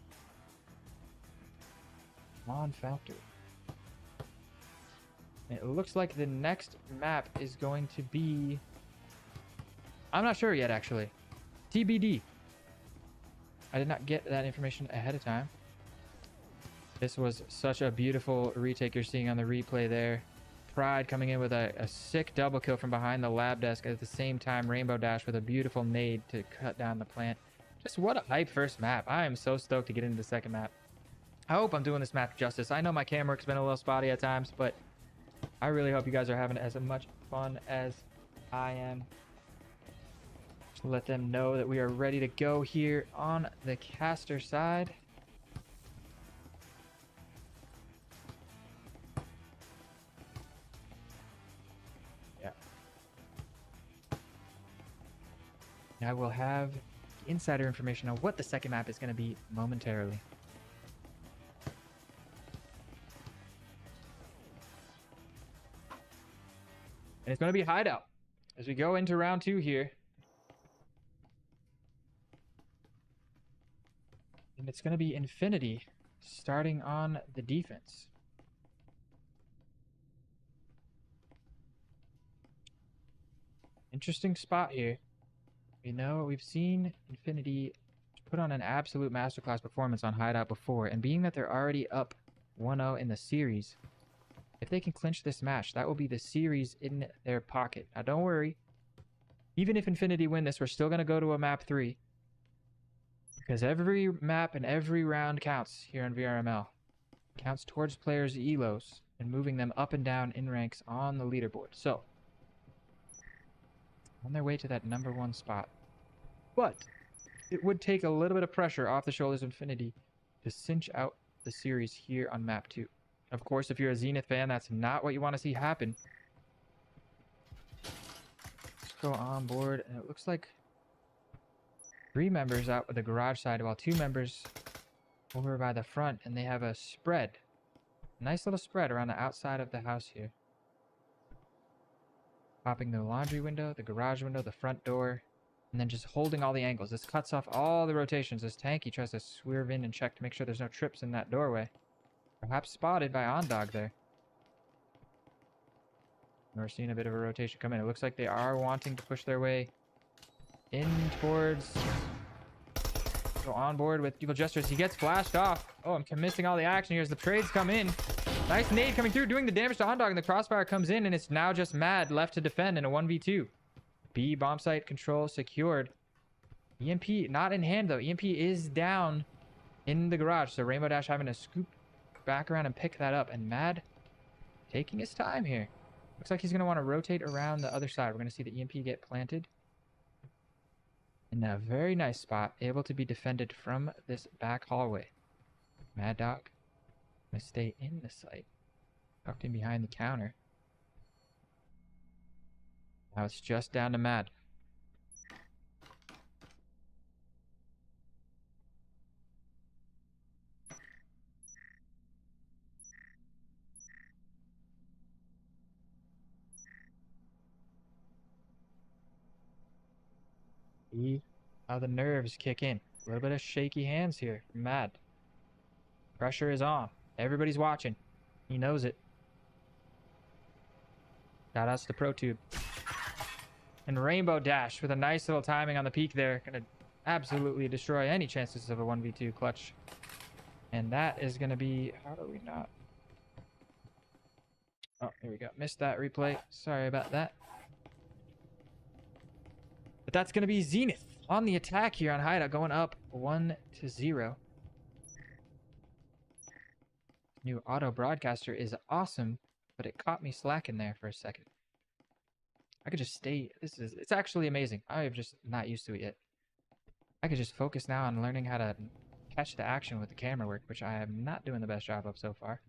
non-factor. It looks like the next map is going to be, I'm not sure yet actually, TBD. I did not get that information ahead of time. This was such a beautiful retake you're seeing on the replay there. Pride coming in with a sick double kill from behind the lab desk. At the same time, Rainbow Dash with a beautiful nade to cut down the plant. Just what a hype first map. I am so stoked to get into the second map. I hope I'm doing this map justice. I know my camera work's been a little spotty at times, but I really hope you guys are having as much fun as I am. Just let them know that we are ready to go here on the caster side. I will have insider information on what the second map is going to be momentarily. And it's going to be hideout as we go into round 2 here. And it's going to be Infinity starting on the defense. Interesting spot here. You know, we've seen Infinity put on an absolute masterclass performance on Hideout before, and being that they're already up 1-0 in the series, if they can clinch this match, that will be the series in their pocket. Now, don't worry. Even if Infinity win this, we're still going to go to a map 3. Because every map and every round counts here on VRML. Counts towards players' elos and moving them up and down in ranks on the leaderboard. So, on their way to that #1 spot. But it would take a little bit of pressure off the shoulders of Infinity to cinch out the series here on map 2. Of course, if you're a Zenith fan, that's not what you want to see happen. Let's go on board, and it looks like 3 members out with the garage side, while 2 members over by the front, and they have a spread. Nice little spread around the outside of the house here. Popping the laundry window, the garage window, the front door, and then just holding all the angles. This cuts off all the rotations. This tanky tries to swerve in and check to make sure there's no trips in that doorway. Perhaps spotted by Ondog there. We're seeing a bit of a rotation come in. It looks like they are wanting to push their way in towards... Go on board with Evil Gestures. He gets flashed off. Oh, I'm missing all the action here as the trades come in. Nice nade coming through, doing the damage to Ondog, and the crossfire comes in, and it's now just Mad left to defend in a 1v2. B bomb site control secured. EMP not in hand though. EMP is down in the garage, so Rainbow Dash having to scoop back around and pick that up, and Mad taking his time here. Looks like he's going to want to rotate around the other side. We're going to see the EMP get planted in a very nice spot, able to be defended from this back hallway. Mad Dog going to stay in the site, tucked in behind the counter. Now it's just down to Mad. See how the nerves kick in. A little bit of shaky hands here from Mad. Pressure is on. Everybody's watching. He knows it. Shout outs to ProTube. And Rainbow Dash with a nice little timing on the peak there. Gonna absolutely destroy any chances of a 1v2 clutch. And that is gonna be... How do we not... Oh, there we go. Missed that replay. Sorry about that. But that's gonna be Zenith on the attack here on Hideout, going up 1-0. New auto broadcaster is awesome, but it caught me slacking there for a second. I could just stay. It's actually amazing. I have just not used to it yet. I could just focus now on learning how to catch the action with the camera work, which I am not doing the best job of so far.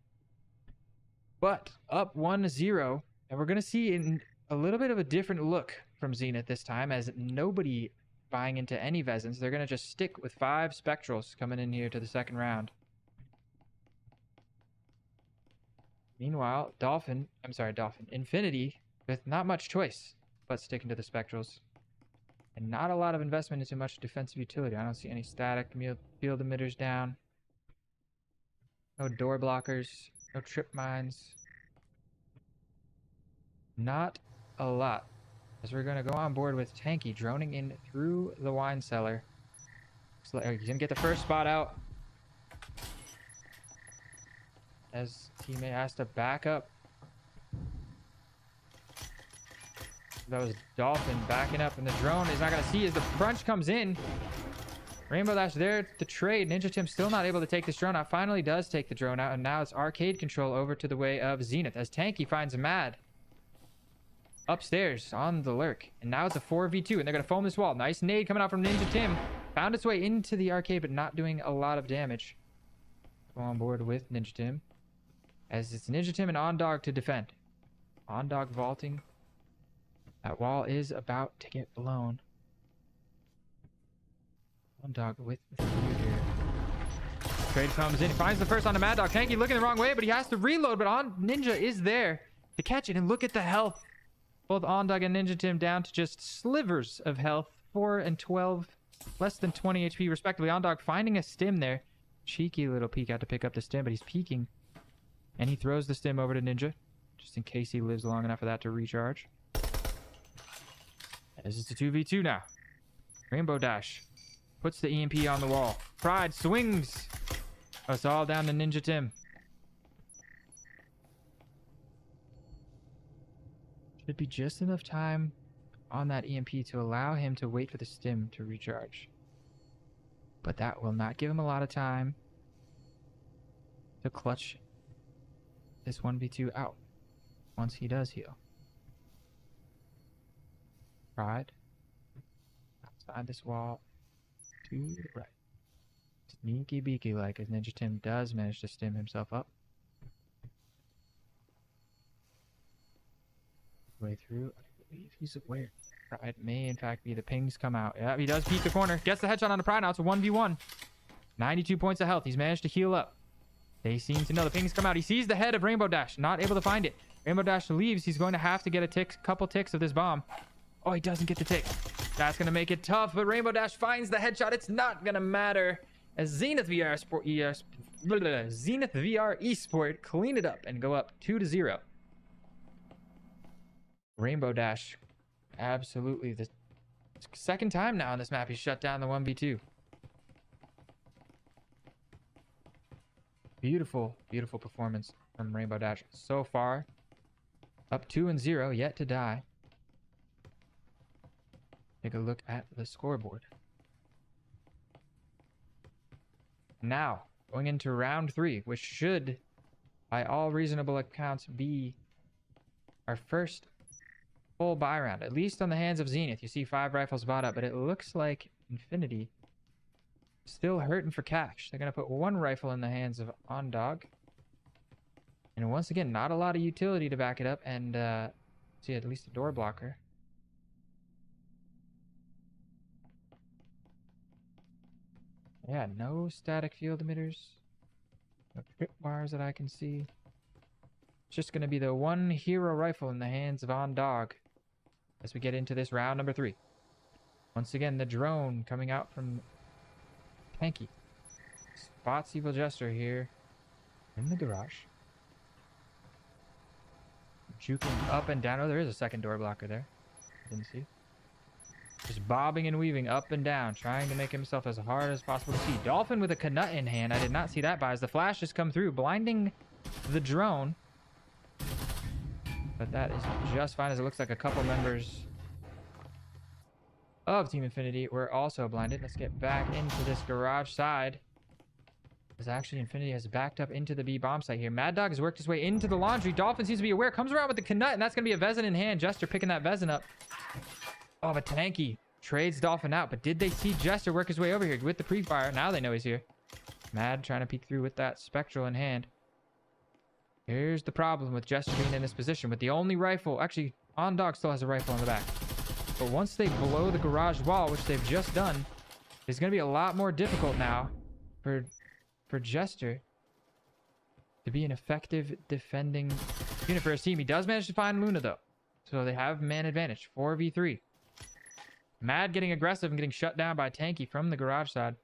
But up 1-0, and we're going to see a little bit of a different look from Zenith this time, as nobody buying into any Vezins. They're going to just stick with 5 Spectrals coming in here to the second round. Meanwhile, Infinity, with not much choice but sticking to the Spectrals. And not a lot of investment into much defensive utility. I don't see any static field emitters down. No door blockers. No trip mines. Not a lot. As we're going to go on board with Tanky droning in through the wine cellar. So he's going to get the first spot out. As teammate has to back up. That was Dolphin backing up, and the drone is not going to see as the crunch comes in. Rainbow Dash there to trade. Ninja Tim still not able to take this drone out. Finally does take the drone out, and now it's arcade control over to the way of Zenith as Tanky finds Mad upstairs on the lurk. And now it's a 4v2, and they're going to foam this wall. Nice nade coming out from Ninja Tim. Found its way into the arcade, but not doing a lot of damage. Go on board with Ninja Tim, as it's Ninja Tim and OnDog to defend. OnDog vaulting. That wall is about to get blown. OnDog with the here. Trade comes in, finds the first on the Mad Dog. Tanky looking the wrong way, but he has to reload, but Ninja is there to catch it, and look at the health. Both OnDog and Ninja Tim down to just slivers of health. 4 and 12, less than 20 HP respectively. OnDog finding a stim there. Cheeky little peek out to pick up the stim, but he's peeking. And he throws the stim over to Ninja, just in case he lives long enough for that to recharge. This is a 2v2 now. Rainbow Dash puts the EMP on the wall. Pride swings us all down to Ninja Tim. Should be just enough time on that EMP to allow him to wait for the stim to recharge. But that will not give him a lot of time to clutch this 1v2 out once he does heal. Pride outside this wall to the right. Sneaky beaky like, as Ninja Tim does manage to stim himself up. Way through. I believe he's aware. Pride may in fact be the pings come out. Yeah, he does peek the corner. Gets the headshot on the Pride now. It's a 1v1. 92 points of health. He's managed to heal up. They seem to know the pings come out. He sees the head of Rainbow Dash. Not able to find it. Rainbow Dash leaves. He's going to have to get a couple ticks of this bomb. Oh, he doesn't get the tick. That's going to make it tough, but Rainbow Dash finds the headshot. It's not going to matter as Zenith VR eSport clean it up and go up 2-0. Rainbow Dash, absolutely the second time now on this map he's shut down the 1v2. Beautiful, beautiful performance from Rainbow Dash so far. Up 2-0, yet to die. Take a look at the scoreboard. Now, going into round 3, which should, by all reasonable accounts, be our first full buy round, at least on the hands of Zenith. You see 5 rifles bought up, but it looks like Infinity still hurting for cash. They're going to put 1 rifle in the hands of OnDog. And once again, not a lot of utility to back it up, and see at least a door blocker. Yeah, no static field emitters. No trip wires that I can see. It's just going to be the 1 hero rifle in the hands of OnDog as we get into this round number 3. Once again, the drone coming out from Tanky. Spots Evil Jester here in the garage. Juking up and down. Oh, there is a second door blocker there. Didn't see. Just bobbing and weaving up and down, trying to make himself as hard as possible to see. Dolphin with a Knut in hand. I did not see that, as the flash has come through, blinding the drone. But that is just fine, as it looks like a couple members of Team Infinity were also blinded. Let's get back into this garage side. As actually Infinity has backed up into the B bomb site here. Mad Dog has worked his way into the laundry. Dolphin seems to be aware. Comes around with the Knut, and that's going to be a Vezin in hand. Jester picking that Vezin up. Oh, but Tanky trades Dolphin out. But did they see Jester work his way over here with the pre-fire? Now they know he's here. Mad trying to peek through with that Spectral in hand. Here's the problem with Jester being in this position. With the only rifle... Actually, On Dog still has a rifle on the back. But once they blow the garage wall, which they've just done, it's going to be a lot more difficult now for Jester to be an effective defending unit for his team. He does manage to find Luna, though. So they have man advantage. 4v3. Mad getting aggressive and getting shut down by Tanky from the garage side.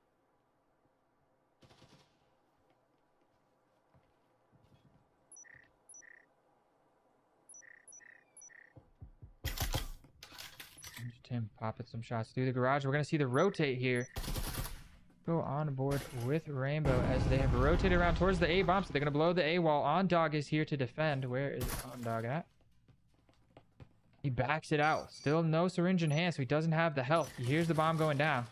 Tim popping some shots through the garage. We're going to see the rotate here go on board with Rainbow as they have rotated around towards the A bomb. So they're going to blow the A wall. On Dog is here to defend. Where is On Dog at? He backs it out. Still no syringe in hand, so he doesn't have the health. He hears the bomb going down.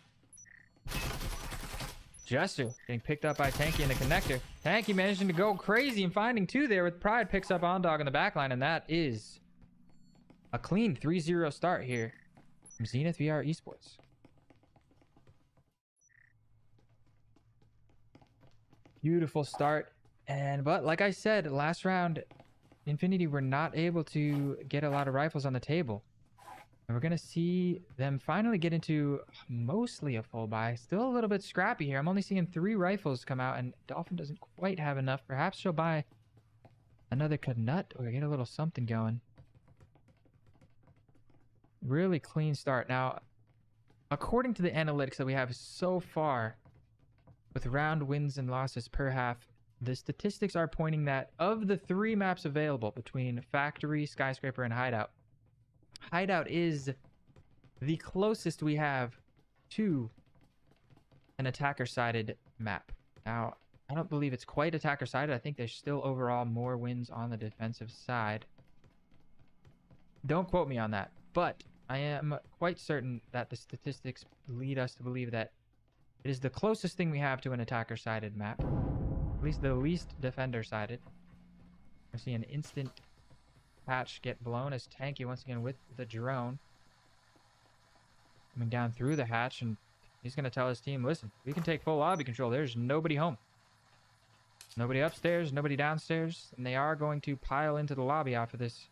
Jester getting picked up by Tanky in the connector. Tanky managing to go crazy and finding two there with Pride. Picks up On Dog in the backline, and that is a clean 3-0 start here from Zenith VR Esports. Beautiful start. But like I said, last round, Infinity were not able to get a lot of rifles on the table. And we're going to see them finally get into mostly a full buy. Still a little bit scrappy here. I'm only seeing 3 rifles come out, and Dolphin doesn't quite have enough. Perhaps she'll buy another Knut or get a little something going. Really clean start. Now, according to the analytics that we have so far, with round wins and losses per half, the statistics are pointing that of the 3 maps available between Factory, Skyscraper, and Hideout, Hideout is the closest we have to an attacker-sided map. Now, I don't believe it's quite attacker-sided. I think there's still overall more wins on the defensive side. Don't quote me on that, but I am quite certain that the statistics lead us to believe that it is the closest thing we have to an attacker-sided map. At least the least defender-sided. We're seeing an instant hatch get blown as Tanky once again with the drone. Coming down through the hatch, and he's going to tell his team, listen, we can take full lobby control. There's nobody home. Nobody upstairs, nobody downstairs. And they are going to pile into the lobby off of this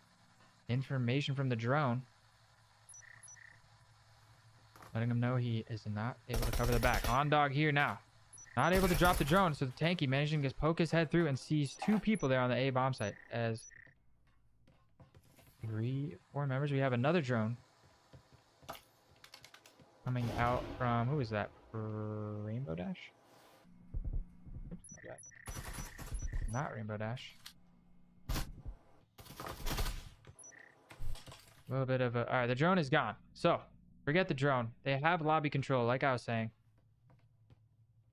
information from the drone. Letting him know he is not able to cover the back. On Dog here now. Not able to drop the drone, so the Tanky managing to poke his head through and sees 2 people there on the A bomb site. As 4 members. We have another drone coming out from, who is that? Rainbow Dash? Oops, not Rainbow Dash. A little bit of a... Alright, the drone is gone. So, forget the drone. They have lobby control, like I was saying.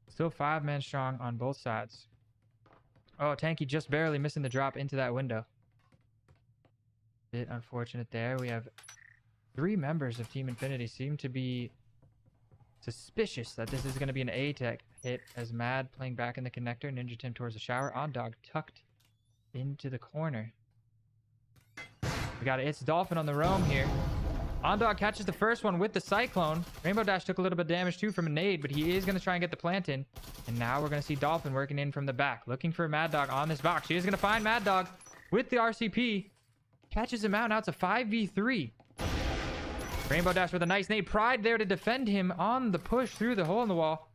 Still 5 men strong on both sides. Oh, Tanky just barely missing the drop into that window. Bit unfortunate there. We have 3 members of Team Infinity seem to be suspicious that this is going to be an A-Tech hit as Mad playing back in the connector. Ninja Tim towards the shower. On Dog tucked into the corner. We got It's Dolphin on the roam here. On Dog catches the first one with the Cyclone. Rainbow Dash took a little bit of damage too from a nade, but he is going to try and get the plant in. And now we're going to see Dolphin working in from the back, looking for Mad Dog on this box. She is going to find Mad Dog with the RCP. Catches him out. Now it's a 5v3. Rainbow Dash with a nice nade. Pride there to defend him on the push through the hole in the wall.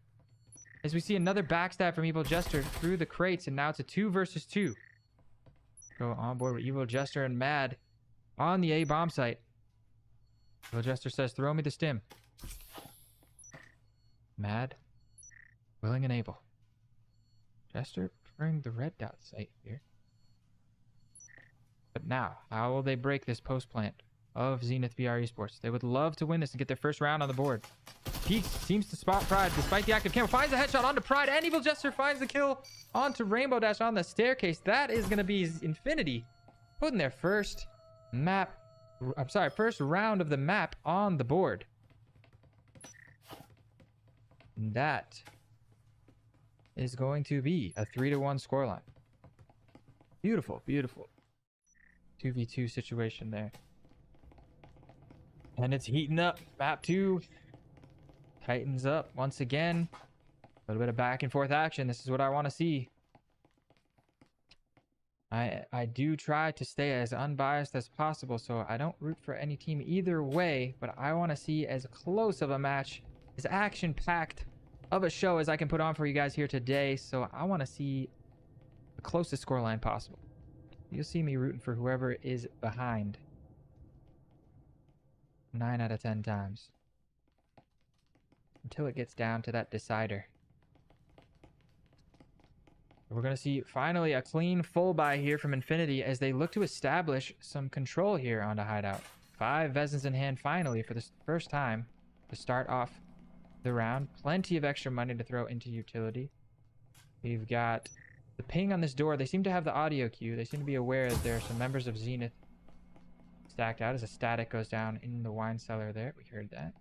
As we see another backstab from Evil Jester through the crates. And now it's a 2 versus 2. Go on board with Evil Jester and Mad on the A bomb site. Evil Jester says, throw me the stim. Mad, willing and able. Jester preferring the red dot site here. But now, how will they break this post plant of Zenith VR Esports? They would love to win this and get their first round on the board. He seems to spot Pride despite the active camera. Finds a headshot onto Pride, and Evil Jester finds the kill onto Rainbow Dash on the staircase. That is going to be Infinity putting their first first round of the map on the board. And that is going to be a 3-1 scoreline. Beautiful, beautiful 2v2 situation there. And it's heating up. Map 2 tightens up once again. A little bit of back and forth action. This is what I want to see. I do try to stay as unbiased as possible, so I don't root for any team either way, but I want to see as close of a match, as action-packed of a show as I can put on for you guys here today. So I want to see the closest scoreline possible. You'll see me rooting for whoever is behind 9 out of 10 times until it gets down to that decider. We're going to see finally a clean full buy here from Infinity as they look to establish some control here on the hideout. 5 Vezins in hand finally for the first time to start off the round. Plenty of extra money to throw into utility. We've got the ping on this door. They seem to have the audio cue. They seem to be aware that there are some members of Zenith stacked out as a static goes down in the wine cellar there. We heard that.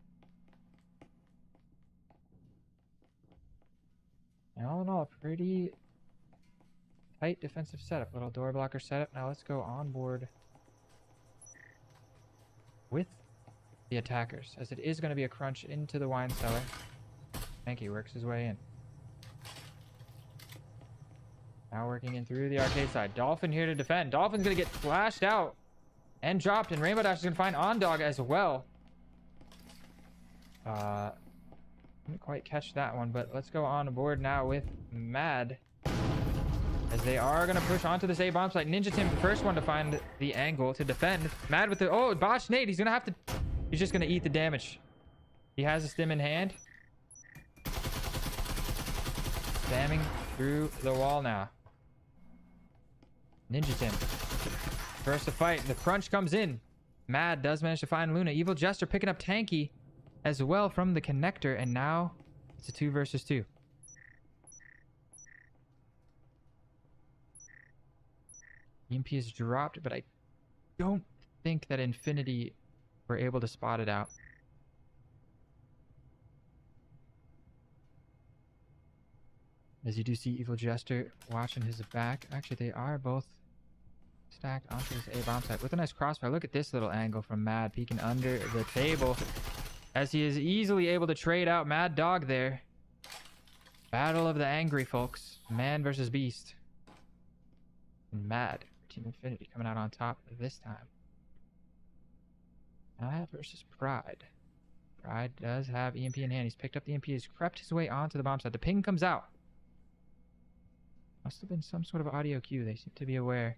And all in all, pretty tight defensive setup. Little door blocker setup. Now let's go on board with the attackers, as it is going to be a crunch into the wine cellar. Mankey works his way in. Now working in through the arcade side. Dolphin here to defend. Dolphin's going to get flashed out and dropped, and Rainbow Dash is going to find OnDog as well. Didn't quite catch that one, but let's go on board now with Mad, as they are going to push onto this A bomb site. Ninja Tim, the first one to find the angle to defend. Mad with the botch nade. He's going to have to, he's just going to eat the damage. He has a stim in hand. Spamming through the wall now. Ninja Tim first to fight. The crunch comes in. Mad does manage to find Luna. Evil Jester picking up Tanky as well from the connector, and now it's a 2 versus 2. EMP is dropped, but I don't think that Infinity were able to spot it out. As you do see Evil Jester watching his back. Actually, they are both stacked onto this A bomb site with a nice crossfire. Look at this little angle from Mad peeking under the table, as he is easily able to trade out Mad Dog there. Battle of the angry folks. Man versus beast. And Mad, Team Infinity, coming out on top this time. Mad versus Pride. Pride does have EMP in hand. He's picked up the EMP. He's crept his way onto the bomb site. The ping comes out. Must have been some sort of audio cue. They seem to be aware.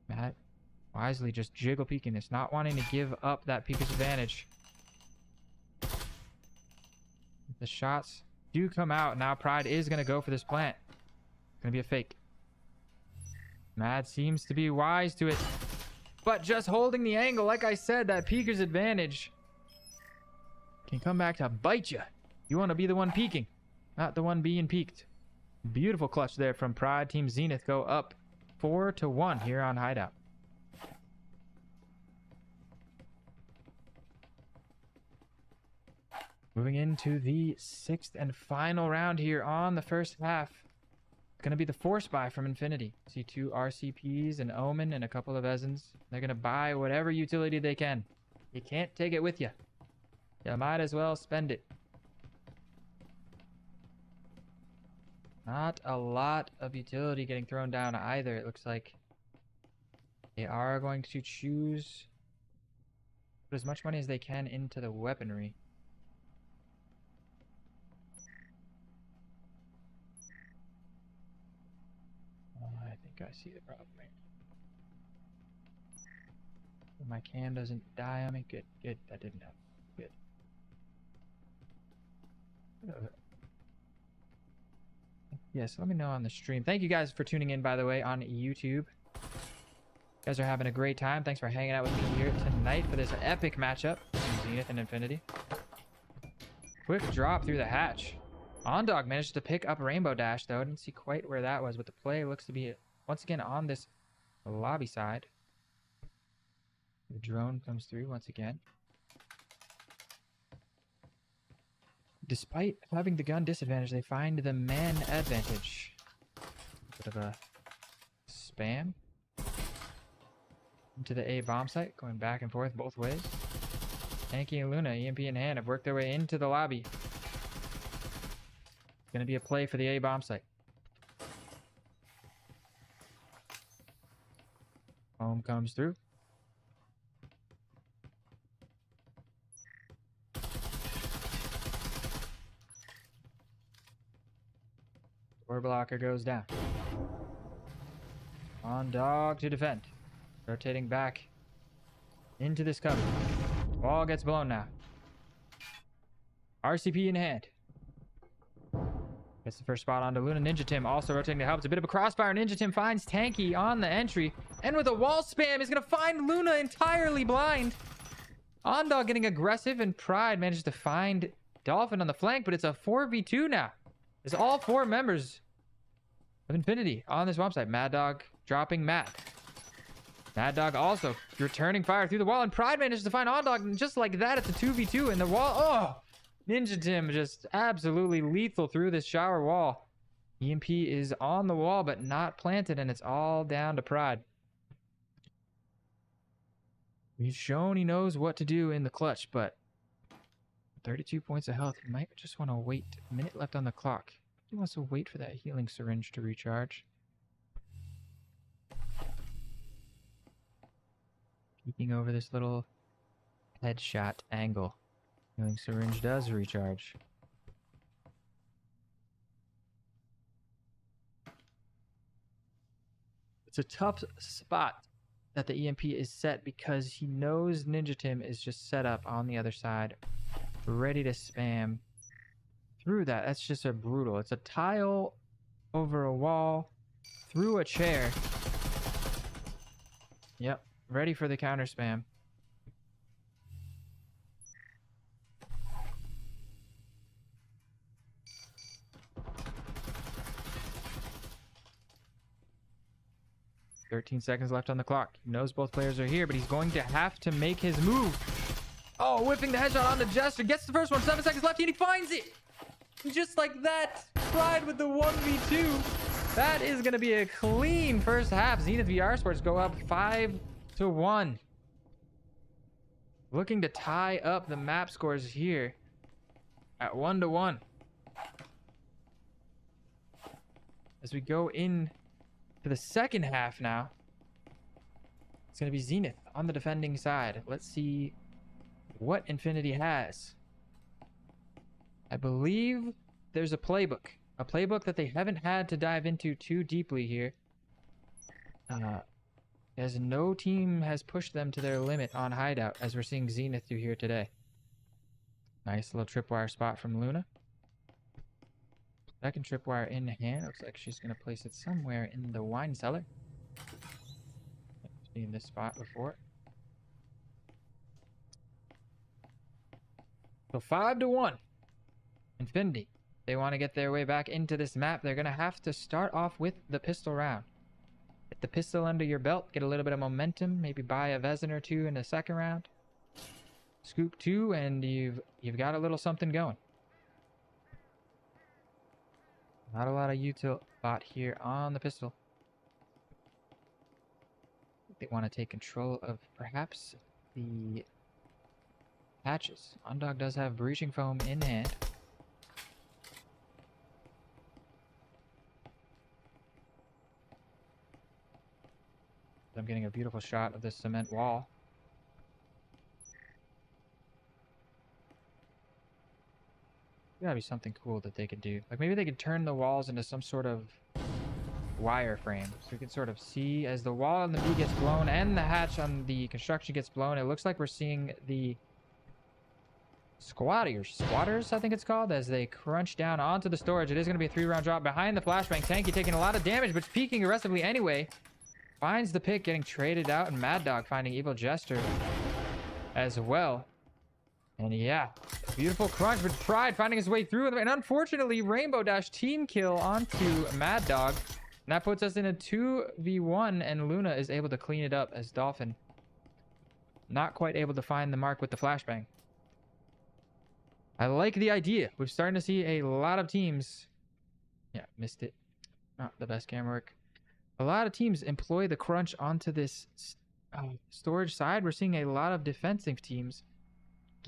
Mad wisely just jiggle peeking this, not wanting to give up that peeker's advantage. The shots do come out. Now Pride is going to go for this plant. Going to be a fake. Mad seems to be wise to it, but just holding the angle. Like I said, that peeker's advantage can come back to bite you. You want to be the one peeking, not the one being peeked. Beautiful clutch there from Pride. Team Zenith go up 4-1 here on Hideout. Moving into the 6th and final round here on the first half. It's going to be the force buy from Infinity. See 2 RCPs, an Omen, and a couple of Ezins. They're going to buy whatever utility they can. You can't take it with you. You might as well spend it. Not a lot of utility getting thrown down either. It looks like they are going to choose to put as much money as they can into the weaponry. I think I see the problem here. My cam doesn't die on me. Good, good. That didn't happen. Good. Yes, let me know on the stream. Thank you guys for tuning in, by the way, on YouTube. You guys are having a great time. Thanks for hanging out with me here tonight for this epic matchup between Zenith and Infinity. Quick drop through the hatch. OnDog managed to pick up Rainbow Dash, though. I didn't see quite where that was, but the play looks to be, once again, on this lobby side. The drone comes through once again. Despite having the gun disadvantage, they find the man advantage. Bit of a spam. Into the A bomb site, going back and forth both ways. Tanky and Luna, EMP in hand, have worked their way into the lobby. It's going to be a play for the A bomb site. Home comes through. Door blocker goes down. On dog to defend. Rotating back into this cover. Wall gets blown now. RCP in hand. Gets the first spot onto Luna. Ninja Tim also rotating to help. It's a bit of a crossfire. Ninja Tim finds Tanky on the entry. And with a wall spam, is going to find Luna entirely blind. Ondog getting aggressive, and Pride manages to find Dolphin on the flank, but it's a 4v2 now. It's all 4 members of Infinity on this website. Mad Dog dropping Matt. Mad Dog also returning fire through the wall, and Pride manages to find Ondog, and just like that, it's a 2v2 in the wall. Oh! Ninja Tim just absolutely lethal through this shower wall. EMP is on the wall, but not planted, and it's all down to Pride. He's shown he knows what to do in the clutch, but 32 points of health. He might just want to wait. A minute left on the clock. He wants to wait for that healing syringe to recharge. Peeking over this little headshot angle. Healing syringe does recharge. It's a tough spot that the EMP is set because he knows Ninja Tim is just set up on the other side, ready to spam through that. That's just a brutal. It's a tile over a wall, through a chair. Yep, ready for the counter spam. "13 seconds left on the clock. He knows both players are here, but he's going to have to make his move. Oh, whipping the headshot on the Jester. Gets the first one. 7 seconds left, and he finds it. Just like that. Pride with the 1v2. That is going to be a clean first half. Zenith VRML go up 5-1. Looking to tie up the map scores here at 1-1. As we go in to the second half now, it's going to be Zenith on the defending side. Let's see what Infinity has. I believe there's a playbook that they haven't had to dive into too deeply here, as no team has pushed them to their limit on hideout, as we're seeing Zenith do here today. Nice little tripwire spot from Luna. Second tripwire in hand. Looks like she's going to place it somewhere in the wine cellar. It's been in this spot before. So 5-1. Infinity. They want to get their way back into this map. They're going to have to start off with the pistol round. Get the pistol under your belt. Get a little bit of momentum. Maybe buy a Vezin or two in the second round. Scoop 2, and you've got a little something going. Not a lot of util bot here on the pistol. They want to take control of perhaps the patches. Ondog does have breaching foam in hand. I'm getting a beautiful shot of this cement wall. Gotta be something cool that they could do. Like maybe they could turn the walls into some sort of wireframe, so you can sort of see as the wall on the B gets blown and the hatch on the construction gets blown. It looks like we're seeing the squatters, I think it's called, as they crunch down onto the storage. It is going to be a 3-round drop behind the flashbang. Tanky taking a lot of damage, but peeking aggressively anyway. Finds the pick, getting traded out, and Mad Dog finding Evil Jester as well. And yeah, beautiful crunch, but Pride finding his way through. And unfortunately, Rainbow Dash team kill onto Mad Dog. And that puts us in a 2v1, and Luna is able to clean it up as Dolphin not quite able to find the mark with the flashbang. I like the idea. We're starting to see a lot of teams. Yeah, missed it. Not the best camera work. A lot of teams employ the crunch onto this storage side. We're seeing a lot of defensive teams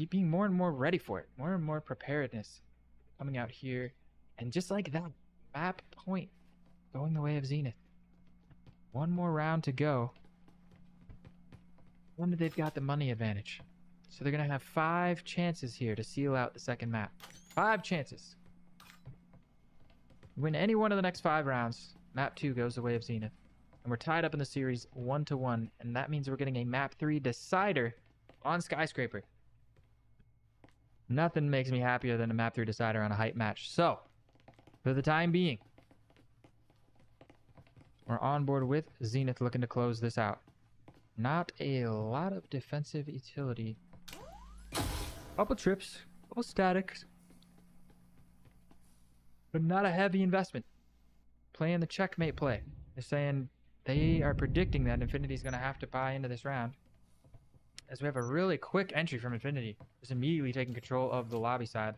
being more and more ready for it. More and more preparedness coming out here. And just like that, map point going the way of Zenith. One more round to go. When they've got the money advantage. So they're going to have 5 chances here to seal out the second map. 5 chances. Win any one of the next 5 rounds, map 2 goes the way of Zenith. And we're tied up in the series 1-1. And that means we're getting a map 3 decider on Skyscraper. Nothing makes me happier than a map 3 decider on a hype match. So, for the time being, we're on board with Zenith looking to close this out. Not a lot of defensive utility. Couple trips, couple statics. But not a heavy investment. Playing the checkmate play. They're saying they are predicting that Infinity's going to have to buy into this round. As we have a really quick entry from Infinity. Just immediately taking control of the lobby side.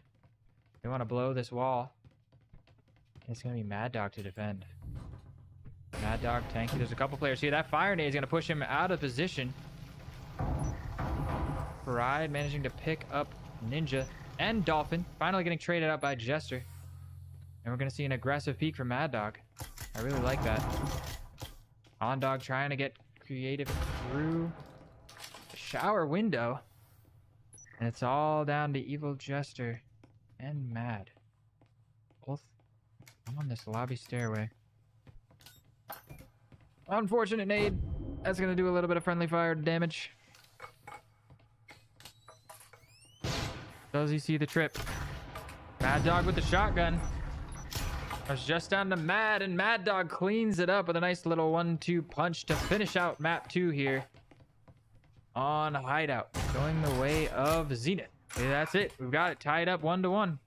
They want to blow this wall. And it's going to be Mad Dog to defend. Mad Dog, Tanky. There's a couple players here. That Fire Nade is going to push him out of position. Pride managing to pick up Ninja and Dolphin. Finally getting traded out by Jester. And we're going to see an aggressive peek from Mad Dog. I really like that. On Dog trying to get creative through the shower window. And it's all down to Evil Jester and Mad. Both on this lobby stairway. Unfortunate nade. That's going to do a little bit of friendly fire damage. Does he see the trip? Mad Dog with the shotgun. It's just down to Mad, and Mad Dog cleans it up with a nice little 1-2 punch to finish out map 2 here on Hideout. Going the way of Zenith. Okay, that's it. We've got it tied up 1-1.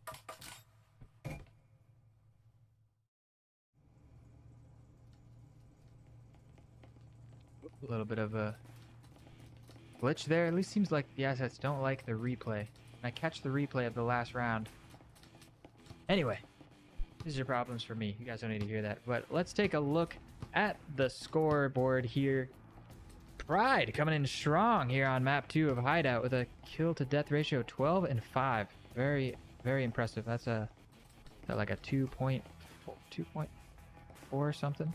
A little bit of a glitch there. At least seems like the assets don't like the replay. I catch the replay of the last round. Anyway, these are problems for me. You guys don't need to hear that. But let's take a look at the scoreboard here. Pride coming in strong here on map 2 of Hideout with a kill to death ratio 12-5. Very, very impressive. That's like a 2.4 or something.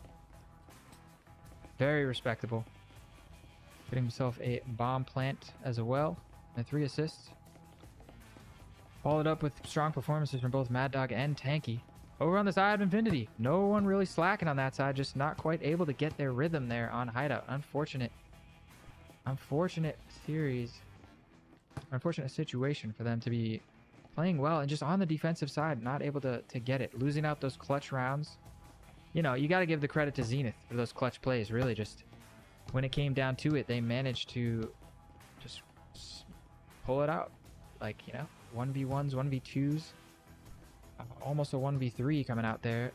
Very respectable. Getting himself a bomb plant as well. And 3 assists. Followed up with strong performances from both Mad Dog and Tanky. Over on the side of Infinity, no one really slacking on that side, just not quite able to get their rhythm there on Hideout. Unfortunate series, unfortunate situation for them to be playing well and just on the defensive side, not able to get it. Losing out those clutch rounds. You know, you got to give the credit to Zenith for those clutch plays. Really, just when it came down to it, they managed to just pull it out. Like, you know, 1v1s, 1v2s. Almost a 1v3 coming out there.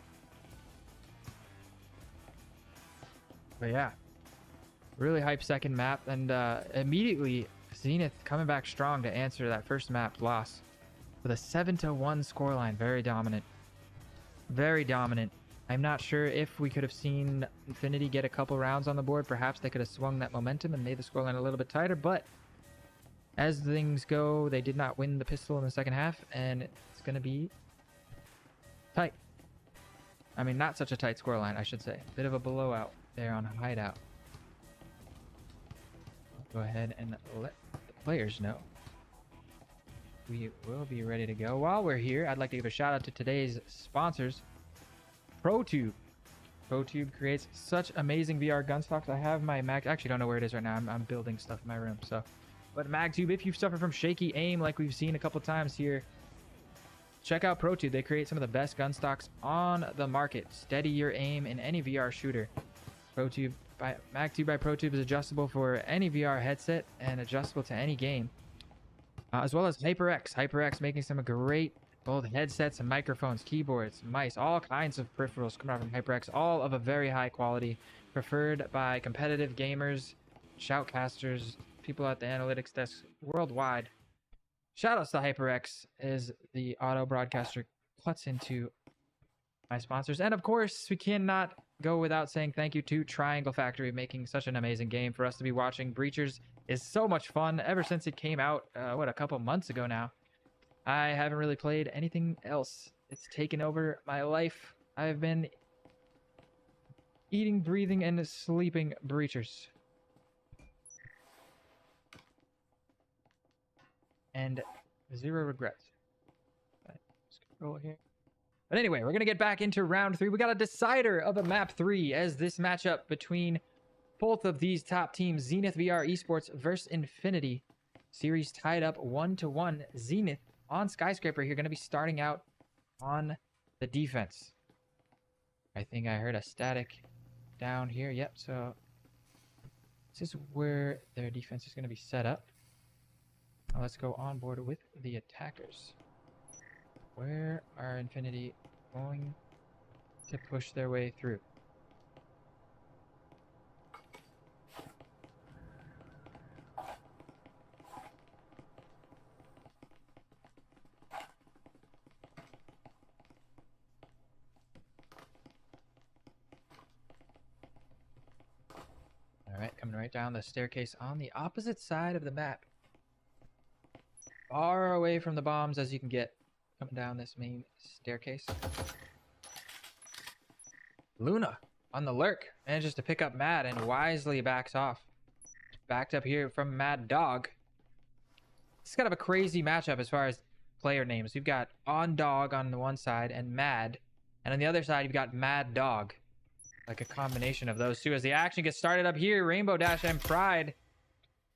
But yeah, really hype second map, and immediately Zenith coming back strong to answer that first map loss with a 7-1 scoreline. Very dominant. Very dominant. I'm not sure if we could have seen Infinity get a couple rounds on the board. Perhaps they could have swung that momentum and made the scoreline a little bit tighter, but as things go, they did not win the pistol in the second half, and it's going to be tight. I mean, not such a tight scoreline, I should say. Bit of a blowout there on Hideout. Go ahead and let the players know. We will be ready to go. While we're here, I'd like to give a shout out to today's sponsors. ProTube. ProTube creates such amazing VR gun stocks. I have my Mag. Actually, don't know where it is right now. I'm building stuff in my room. So, but MagTube, if you've suffered from shaky aim like we've seen a couple times here, check out ProTube. They create some of the best gun stocks on the market. Steady your aim in any VR shooter. ProTube by MagTube by ProTube is adjustable for any VR headset and adjustable to any game. As well as HyperX. HyperX making some great both headsets and microphones, keyboards, mice, all kinds of peripherals coming out from HyperX, all of a very high quality, preferred by competitive gamers, shoutcasters, people at the analytics desk worldwide. Shoutouts to HyperX as the auto broadcaster cuts into my sponsors. And of course, we cannot go without saying thank you to Triangle Factory making such an amazing game for us to be watching. Breachers is so much fun ever since it came out, a couple months ago now. I haven't really played anything else. It's taken over my life. I've been eating, breathing, and sleeping Breachers. And zero regrets. Let's go here. But anyway, we're going to get back into round 3. We got a decider of a map 3 as this matchup between both of these top teams, Zenith VR Esports versus Infinity. Series tied up 1-1. Zenith on Skyscraper here, going to be starting out on the defense. I think I heard a static down here. Yep, so this is where their defense is going to be set up. Now let's go on board with the attackers. Where are Infinity going to push their way through? Alright, coming right down the staircase on the opposite side of the map. Far away from the bombs as you can get. Coming down this main staircase. Luna on the lurk manages to pick up Mad and wisely backs off. Backed up here from Mad Dog. It's kind of a crazy matchup as far as player names. You've got On Dog on the one side and Mad. And on the other side, you've got Mad Dog. Like a combination of those two. As the action gets started up here, Rainbow Dash and Pride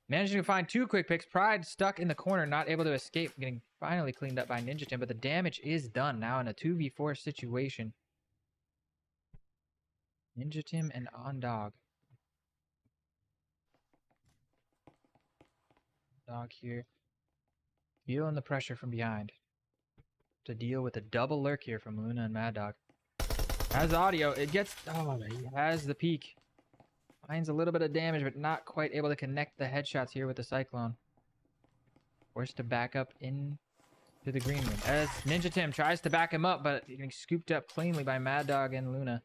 managing to find 2 quick picks. Pride stuck in the corner, not able to escape, getting finally cleaned up by Ninja Tim, but the damage is done now in a 2v4 situation. Ninja Tim and On Dog. Dog here. Feeling the pressure from behind. To deal with a double lurk here from Luna and Mad Dog. Has audio. It gets... Oh, he has the peak. Finds a little bit of damage, but not quite able to connect the headshots here with the Cyclone. Forced to back up in to the green room. As Ninja Tim tries to back him up, but getting scooped up cleanly by Mad Dog and Luna.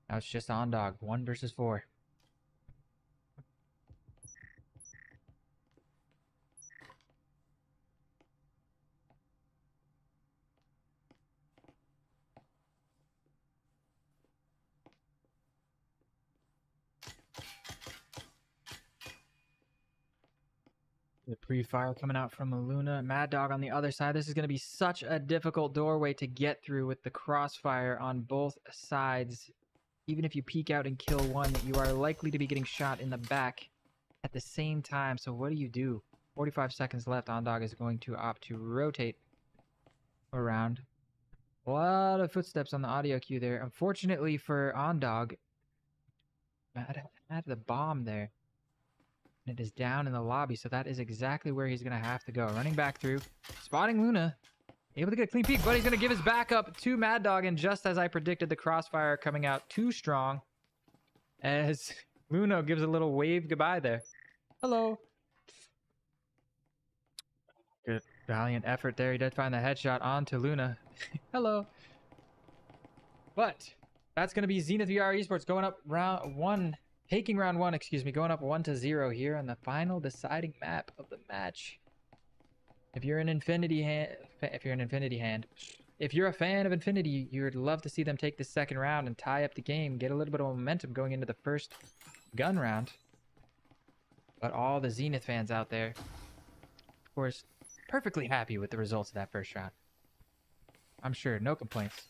Now it's just On Dog. 1 versus 4. The pre-fire coming out from Luna. Mad Dog on the other side. This is going to be such a difficult doorway to get through with the crossfire on both sides. Even if you peek out and kill one, you are likely to be getting shot in the back at the same time. So what do? 45 seconds left. On Dog is going to opt to rotate around. A lot of footsteps on the audio cue there. Unfortunately for On Dog, Mad had the bomb there. And it is down in the lobby, so that is exactly where he's going to have to go. Running back through, spotting Luna. Able to get a clean peek, but he's going to give his back up to Mad Dog. And just as I predicted, the crossfire coming out too strong. As Luna gives a little wave goodbye there. Hello. Good valiant effort there. He did find the headshot onto Luna. Hello. But that's going to be Zenith VR Esports going up round 1. Taking round 1, going up 1-0 here on the final deciding map of the match. If you're a fan of Infinity, you'd love to see them take the second round and tie up the game, get a little bit of momentum going into the first gun round. But all the Zenith fans out there, of course, perfectly happy with the results of that first round. I'm sure, no complaints.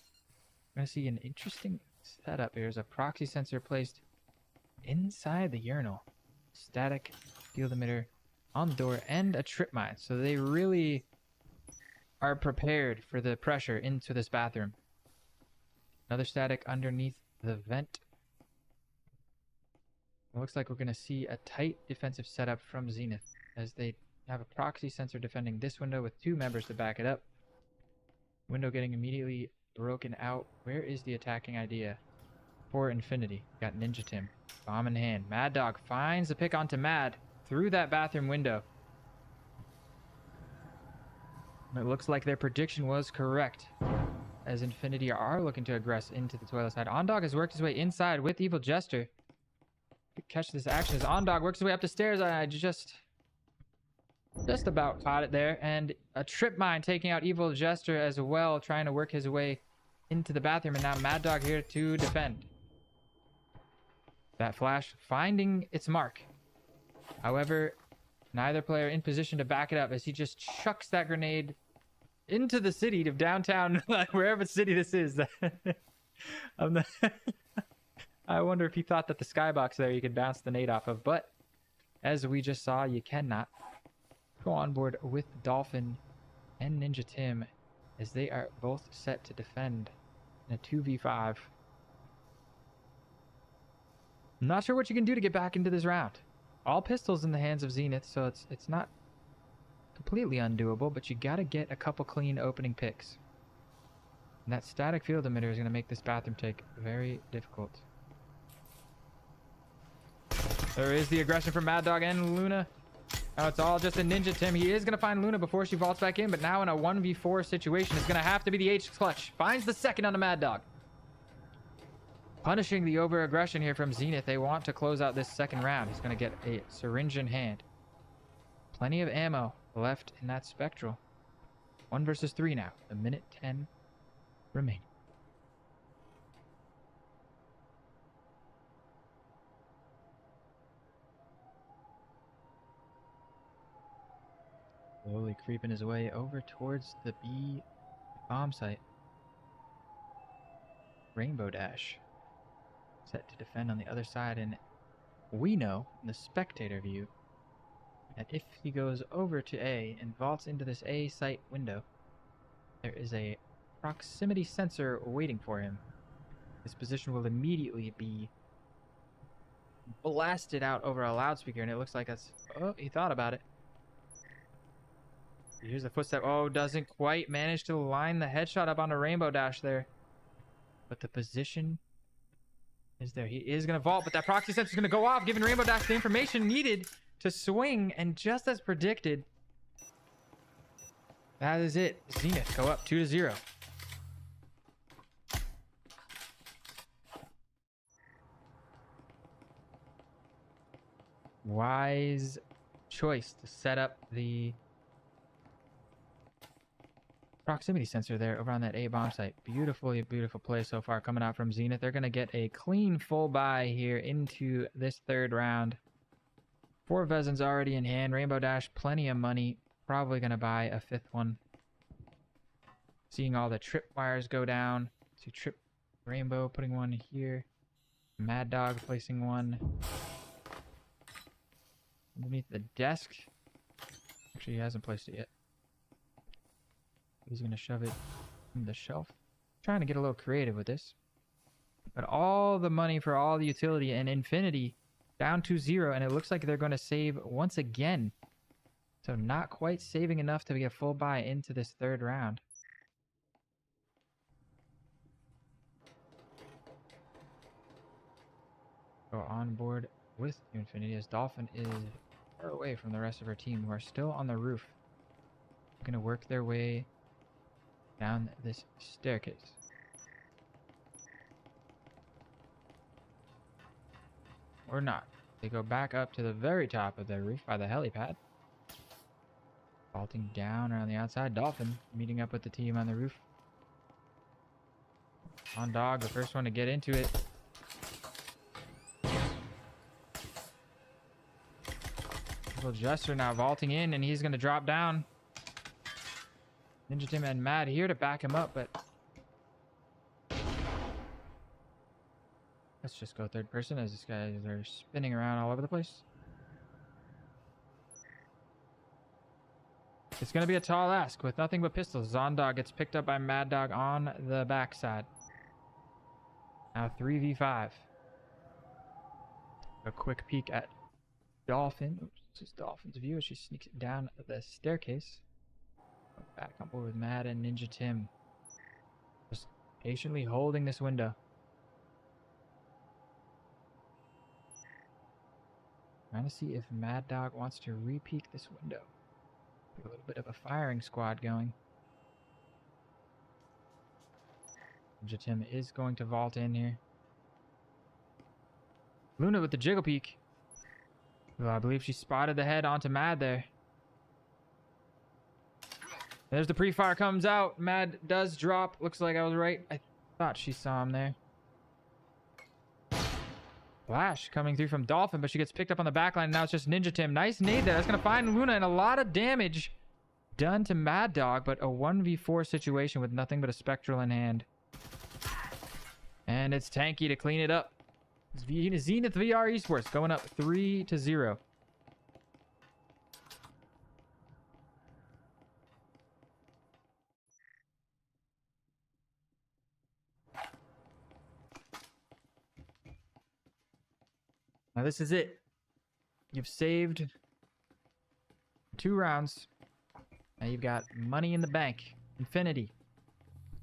We're going to see an interesting setup. There's a proxy sensor placed inside the urinal, static field emitter on the door, and a trip mine. So they really are prepared for the pressure into this bathroom. Another static underneath the vent. It looks like we're going to see a tight defensive setup from Zenith as they have a proxy sensor defending this window with 2 members to back it up. Window getting immediately broken out. Where is the attacking idea for Infinity? Got Ninja Tim. Bomb in hand. Mad Dog finds the pick onto Mad through that bathroom window. It looks like their prediction was correct, as Infinity are looking to aggress into the toilet side. Ondog has worked his way inside with Evil Jester. Catch this action as Ondog works his way up the stairs. I just about caught it there. And a trip mine taking out Evil Jester as well, trying to work his way into the bathroom. And now Mad Dog here to defend. That flash finding its mark. However, neither player in position to back it up as he just chucks that grenade into the city of downtown, wherever city this is. I wonder if he thought that the skybox there you could bounce the nade off of, but as we just saw, you cannot. Go on board with Dolphin and Ninja Tim as they are both set to defend in a 2v5. I'm not sure what you can do to get back into this round. All pistols in the hands of Zenith, so it's not completely undoable, but you gotta get a couple clean opening picks. And that static field emitter is gonna make this bathroom take very difficult. There is the aggression from Mad Dog and Luna. Now it's all just a Ninja Tim. He is gonna find Luna before she vaults back in, but now in a 1v4 situation, it's gonna have to be the H clutch. Finds the second on the Mad Dog. Punishing the over-aggression here from Zenith. They want to close out this second round. He's going to get a syringe in hand. Plenty of ammo left in that Spectral. 1 versus 3 now. A minute 10 remaining. Slowly creeping his way over towards the B bomb site. Rainbow Dash. Set to defend on the other side, and we know in the spectator view that if he goes over to A and vaults into this A site window, there is a proximity sensor waiting for him. His position will immediately be blasted out over a loudspeaker, and it looks like that's... Oh, he thought about it. Here's the footstep. Oh, doesn't quite manage to line the headshot up on a Rainbow Dash there. But the position is there. He is going to vault, but that proxy sensor is going to go off, giving Rainbow Dash the information needed to swing. And just as predicted, that is it. Zenith go up 2-0. Wise choice to set up the proximity sensor there over on that A bomb site. Beautiful play so far coming out from Zenith. They're going to get a clean full buy here into this third round. 4 Vezins already in hand. Rainbow Dash, plenty of money. Probably going to buy a 5th one. Seeing all the trip wires go down. So Trip Rainbow putting one here. Mad Dog placing one underneath the desk. Actually, he hasn't placed it yet. He's going to shove it in the shelf. Trying to get a little creative with this. But all the money for all the utility and Infinity down to 0. And it looks like they're going to save once again. So not quite saving enough to get full buy into this third round. Go on board with Infinity as Dolphin is far away from the rest of our team who are still on the roof. Going to work their way down this staircase. Or not. They go back up to the very top of the roof by the helipad. Vaulting down around the outside. Dolphin meeting up with the team on the roof. On Dog, the first one to get into it. Evil Jester now vaulting in, and he's going to drop down. Ninja Tim and Mad here to back him up, but let's just go third person as these guys are spinning around all over the place. It's going to be a tall ask with nothing but pistols. Zondog gets picked up by Mad Dog on the backside. Now 3v5. A quick peek at Dolphin. Oops, this is Dolphin's view as she sneaks down the staircase. Back on board with Mad and Ninja Tim. Just patiently holding this window. Trying to see if Mad Dog wants to re-peek this window. A little bit of a firing squad going. Tim is going to vault in here. Luna with the jiggle peek. Well, I believe she spotted the head onto Mad there. There's the pre-fire comes out. Mad does drop. Looks like I was right. I thought she saw him there. Flash coming through from Dolphin, but she gets picked up on the backline. And now it's just Ninja Tim. Nice nade there. That's going to find Luna, and a lot of damage done to Mad Dog, but a 1v4 situation with nothing but a Spectral in hand. And it's Tanky to clean it up. Zenith VR Esports going up 3-0. Now this is it. You've saved 2 rounds. Now you've got money in the bank. Infinity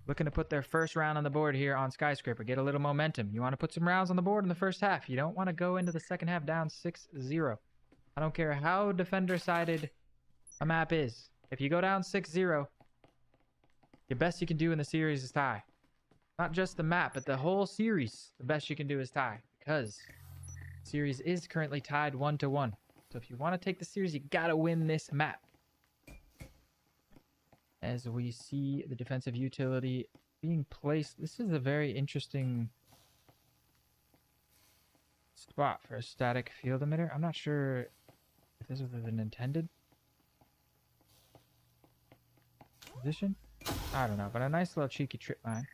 looking to put their first round on the board here on Skyscraper. Get a little momentum. You want to put some rounds on the board in the first half. You don't want to go into the second half down 6-0. I don't care how defender-sided a map is. If you go down 6-0, the best you can do in the series is tie. Not just the map, but the whole series. The best you can do is tie, because the series is currently tied 1-1. So if you want to take the series, you got to win this map. As we see the defensive utility being placed. This is a very interesting spot for a static field emitter. I'm not sure if this was an intended position. I don't know, but a nice little cheeky trip line.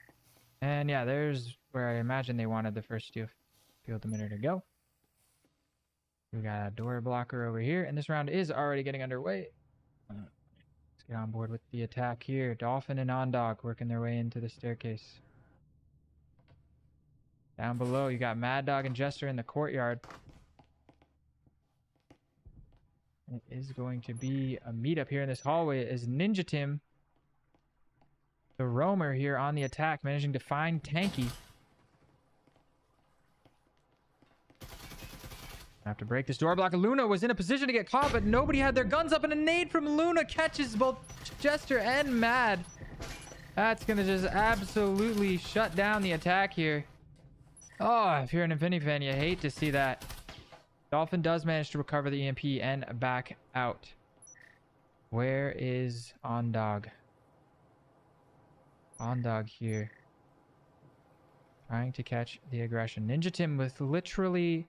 And yeah, there's where I imagine they wanted the first field emitter to go. We got a door blocker over here, and this round is already getting underway. Get on board with the attack here. Dolphin and Ondog working their way into the staircase. Down below, you got Mad Dog and Jester in the courtyard. It is going to be a meetup here in this hallway as Ninja Tim, the roamer here on the attack, managing to find Tanky. Have to break this door block. Luna was in a position to get caught, but nobody had their guns up, and a nade from Luna catches both Jester and Mad. That's gonna just absolutely shut down the attack here. Oh, if you're an Infinity fan, you hate to see that. Dolphin does manage to recover the EMP and back out. Where is Ondog? Ondog here, trying to catch the aggression. Ninja Tim with literally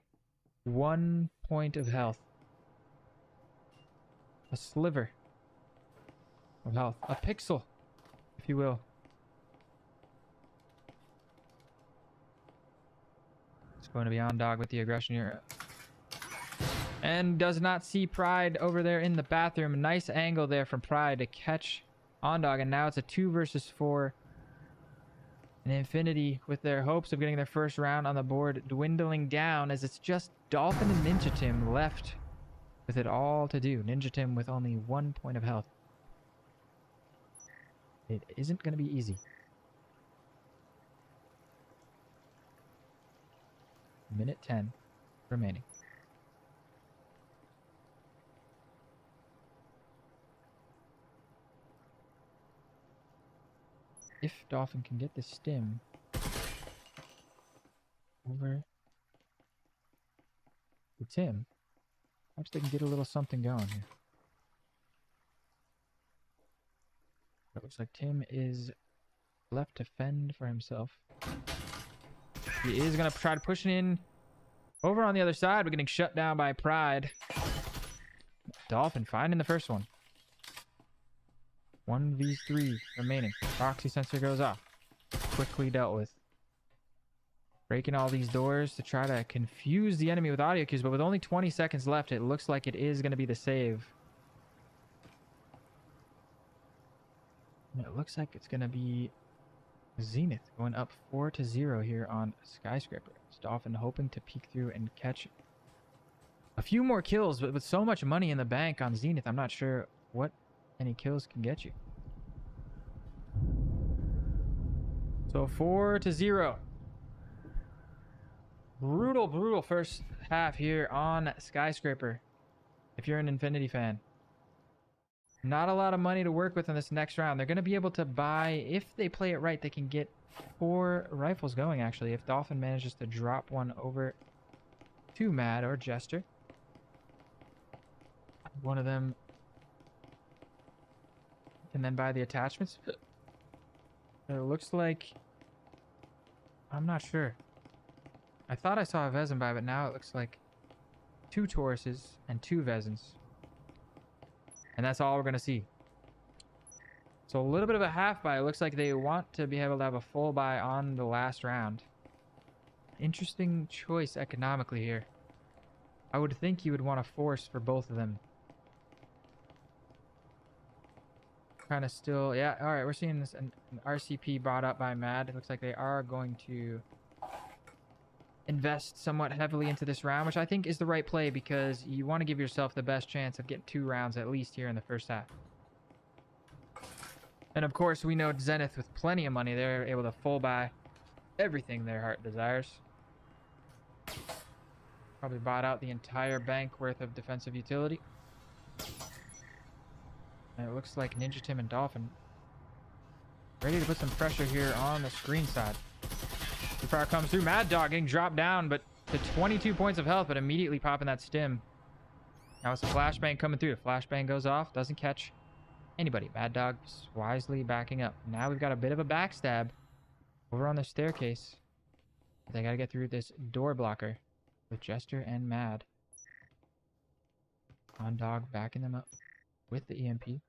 1 point of health. A sliver of health. A pixel, if you will. It's going to be Ondog with the aggression here. And does not see Pride over there in the bathroom. Nice angle there from Pride to catch Ondog. And now it's a 2 versus 4. And Infinity, with their hopes of getting their first round on the board, dwindling down as it's just Dolphin and Ninja Tim left with it all to do. Ninja Tim with only 1 point of health. It isn't going to be easy. Minute 10 remaining. If Dolphin can get the stim over to Tim, perhaps they can get a little something going here. It looks like Tim is left to fend for himself. He is going to try to push it in over on the other side. We're getting shut down by Pride. Dolphin finding the first one. 1v3 remaining. Proxy sensor goes off. Quickly dealt with. Breaking all these doors to try to confuse the enemy with audio cues, but with only 20 seconds left, it looks like it is going to be the save. And it looks like it's going to be Zenith going up 4-0 here on Skyscraper. Dolphin hoping to peek through and catch a few more kills, but with so much money in the bank on Zenith, I'm not sure what any kills can get you. So 4-0. Brutal first half here on Skyscraper. If you're an Infinity fan. Not a lot of money to work with in this next round. They're going to be able to buy, if they play it right, they can get 4 rifles going, actually, if Dolphin manages to drop one over to Mad or Jester. One of them can then buy the attachments. It looks like... I'm not sure. I thought I saw a Vezin buy, but now it looks like 2 Tauruses and 2 Vezins. And that's all we're going to see. So a little bit of a half buy. It looks like they want to be able to have a full buy on the last round. Interesting choice economically here. I would think you would want to force for both of them. Kind of still... Yeah, alright, we're seeing this an RCP brought up by Mad. It looks like they are going to invest somewhat heavily into this round, which I think is the right play because you want to give yourself the best chance of getting 2 rounds at least here in the first half. And of course, we know Zenith with plenty of money. They're able to full buy everything their heart desires. Probably bought out the entire bank worth of defensive utility. And it looks like Ninja Tim and Dolphin ready to put some pressure here on the screen side. The fire comes through. Mad Dog getting dropped down, but to 22 points of health, but immediately popping that stim. Now it's a flashbang coming through. The flashbang goes off, doesn't catch anybody. Mad Dog wisely backing up. Now we've got a bit of a backstab over on the staircase. They got to get through this door blocker with Jester and Mad. On Dog backing them up with the EMP.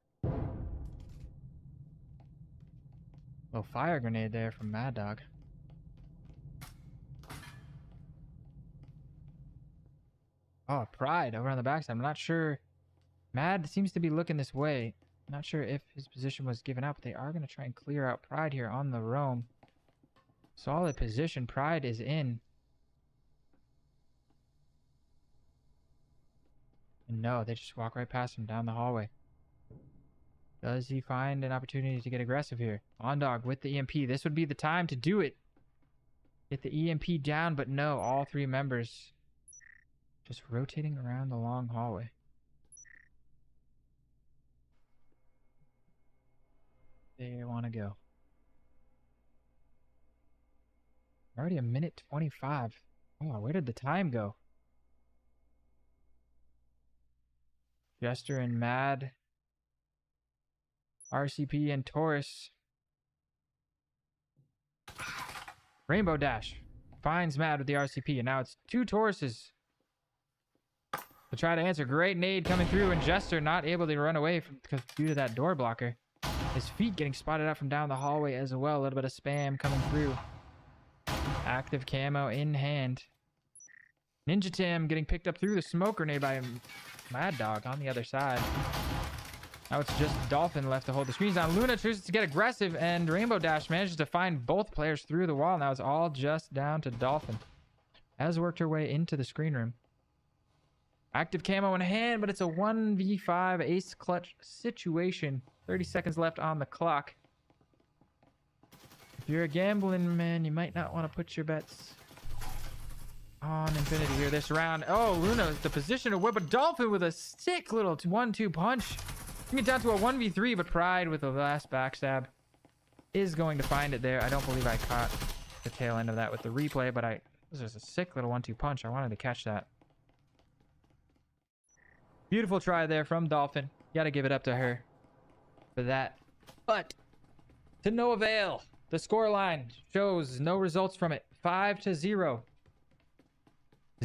Little fire grenade there from Mad Dog. Oh, Pride over on the backside. I'm not sure. Mad seems to be looking this way. Not sure if his position was given out, but they are going to try and clear out Pride here on the roam. Solid position. Pride is in. And no, they just walk right past him down the hallway. Does he find an opportunity to get aggressive here? On Dog with the EMP. This would be the time to do it. Get the EMP down, but no. All 3 members just rotating around the long hallway. They want to go. Already a minute 25. Oh, where did the time go? Jester and Mad. RCP and Taurus. Rainbow Dash finds Mad with the RCP, and now it's 2 Tauruses to try to answer. Great nade coming through, and Jester not able to run away because due to that door blocker. His feet getting spotted out from down the hallway as well. A little bit of spam coming through. Active camo in hand. Ninja Tim getting picked up through the smoke grenade by Mad Dog on the other side. Now it's just Dolphin left to hold the screens down. Luna chooses to get aggressive, and Rainbow Dash manages to find both players through the wall. Now it's all just down to Dolphin. Has worked her way into the screen room. Active camo in hand, but it's a 1v5 ace clutch situation. 30 seconds left on the clock. If you're a gambling man, you might not want to put your bets on Infinity here this round. Oh, Luna, the position of whip, but Dolphin with a sick little 1-2 punch. Bring it down to a 1v3, but Pride with the last backstab is going to find it there. I don't believe I caught the tail end of that with the replay, but this was a sick little 1-2 punch. I wanted to catch that. Beautiful try there from Dolphin. Got to give it up to her for that. But to no avail. The scoreline shows no results from it. 5-0.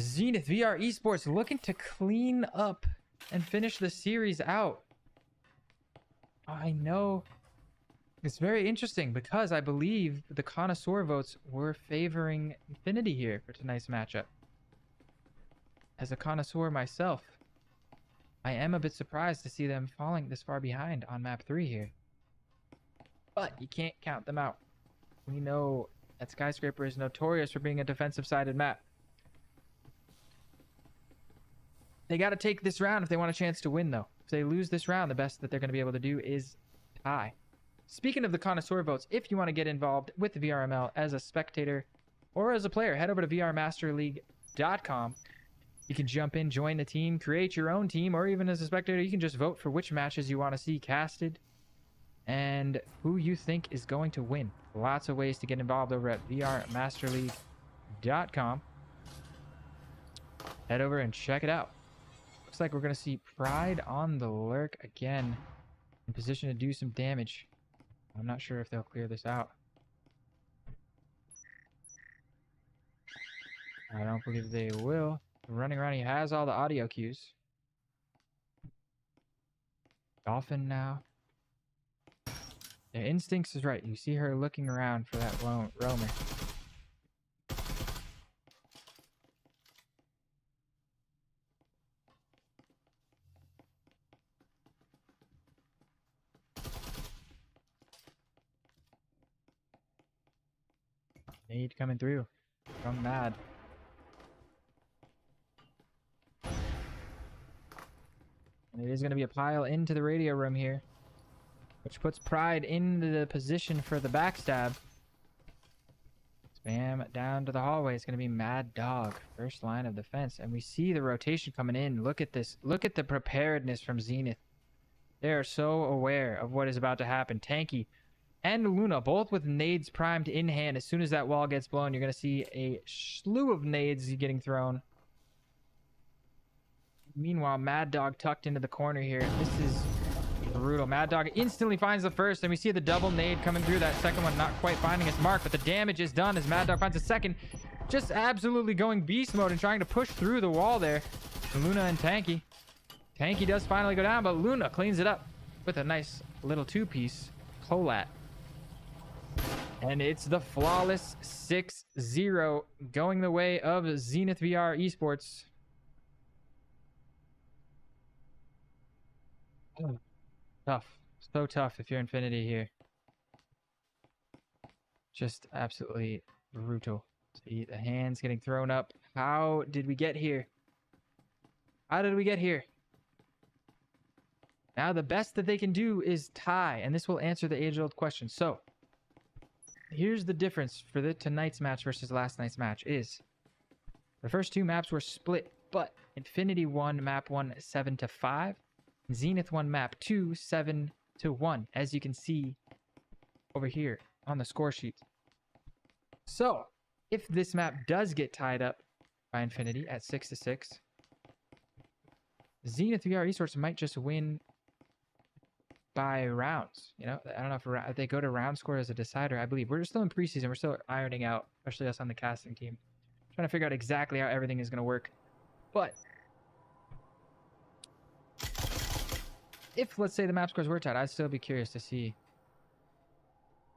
Zenith VR eSports looking to clean up and finish the series out. I know it's very interesting because I believe the connoisseur votes were favoring Infinity here for tonight's matchup. As a connoisseur myself, I am a bit surprised to see them falling this far behind on map 3 here. But you can't count them out. We know that Skyscraper is notorious for being a defensive-sided map. They got to take this round if they want a chance to win, though. If they lose this round, the best that they're going to be able to do is tie. Speaking of the connoisseur votes, if you want to get involved with the VRML as a spectator or as a player, head over to vrmasterleague.com. You can jump in, join the team, create your own team, or even as a spectator, you can just vote for which matches you want to see casted and who you think is going to win. Lots of ways to get involved over at vrmasterleague.com. Head over and check it out. Looks like we're going to see Pride on the lurk again, in position to do some damage. I'm not sure if they'll clear this out. I don't believe they will. Running around, he has all the audio cues. Dolphin now. Their instincts is right. You see her looking around for that roamer. Nade coming through from Mad. And it is going to be a pile into the radio room here, which puts Pride into the position for the backstab. Spam down to the hallway. It's going to be Mad Dog, first line of defense. And we see the rotation coming in. Look at this. Look at the preparedness from Zenith. They are so aware of what is about to happen. Tanky and Luna, both with nades primed in hand. As soon as that wall gets blown, you're going to see a slew of nades getting thrown. Meanwhile, Mad Dog tucked into the corner here. This is brutal. Mad Dog instantly finds the first, and we see the double nade coming through. That second one not quite finding its mark, but the damage is done as Mad Dog finds a second. Just absolutely going beast mode and trying to push through the wall there. Luna and Tanky. Tanky does finally go down, but Luna cleans it up with a nice little two-piece collat. And it's the flawless 6-0 going the way of Zenith VR Esports. Oh, tough. So tough if you're Infinity here. Just absolutely brutal. See the hands getting thrown up. How did we get here? How did we get here? Now the best that they can do is tie, and this will answer the age-old question. So, here's the difference for tonight's match versus last night's match is the first two maps were split, but Infinity won map 1 7-5. Zenith won map 2 7-1, as you can see over here on the score sheet. So, if this map does get tied up by Infinity at 6-6, Zenith VR Esports might just win by rounds. You know, I don't know if they go to round score as a decider. I believe we're still in preseason. We're still ironing out, especially us on the casting team, trying to figure out exactly how everything is going to work. But if, let's say, the map scores were tied, I'd still be curious to see.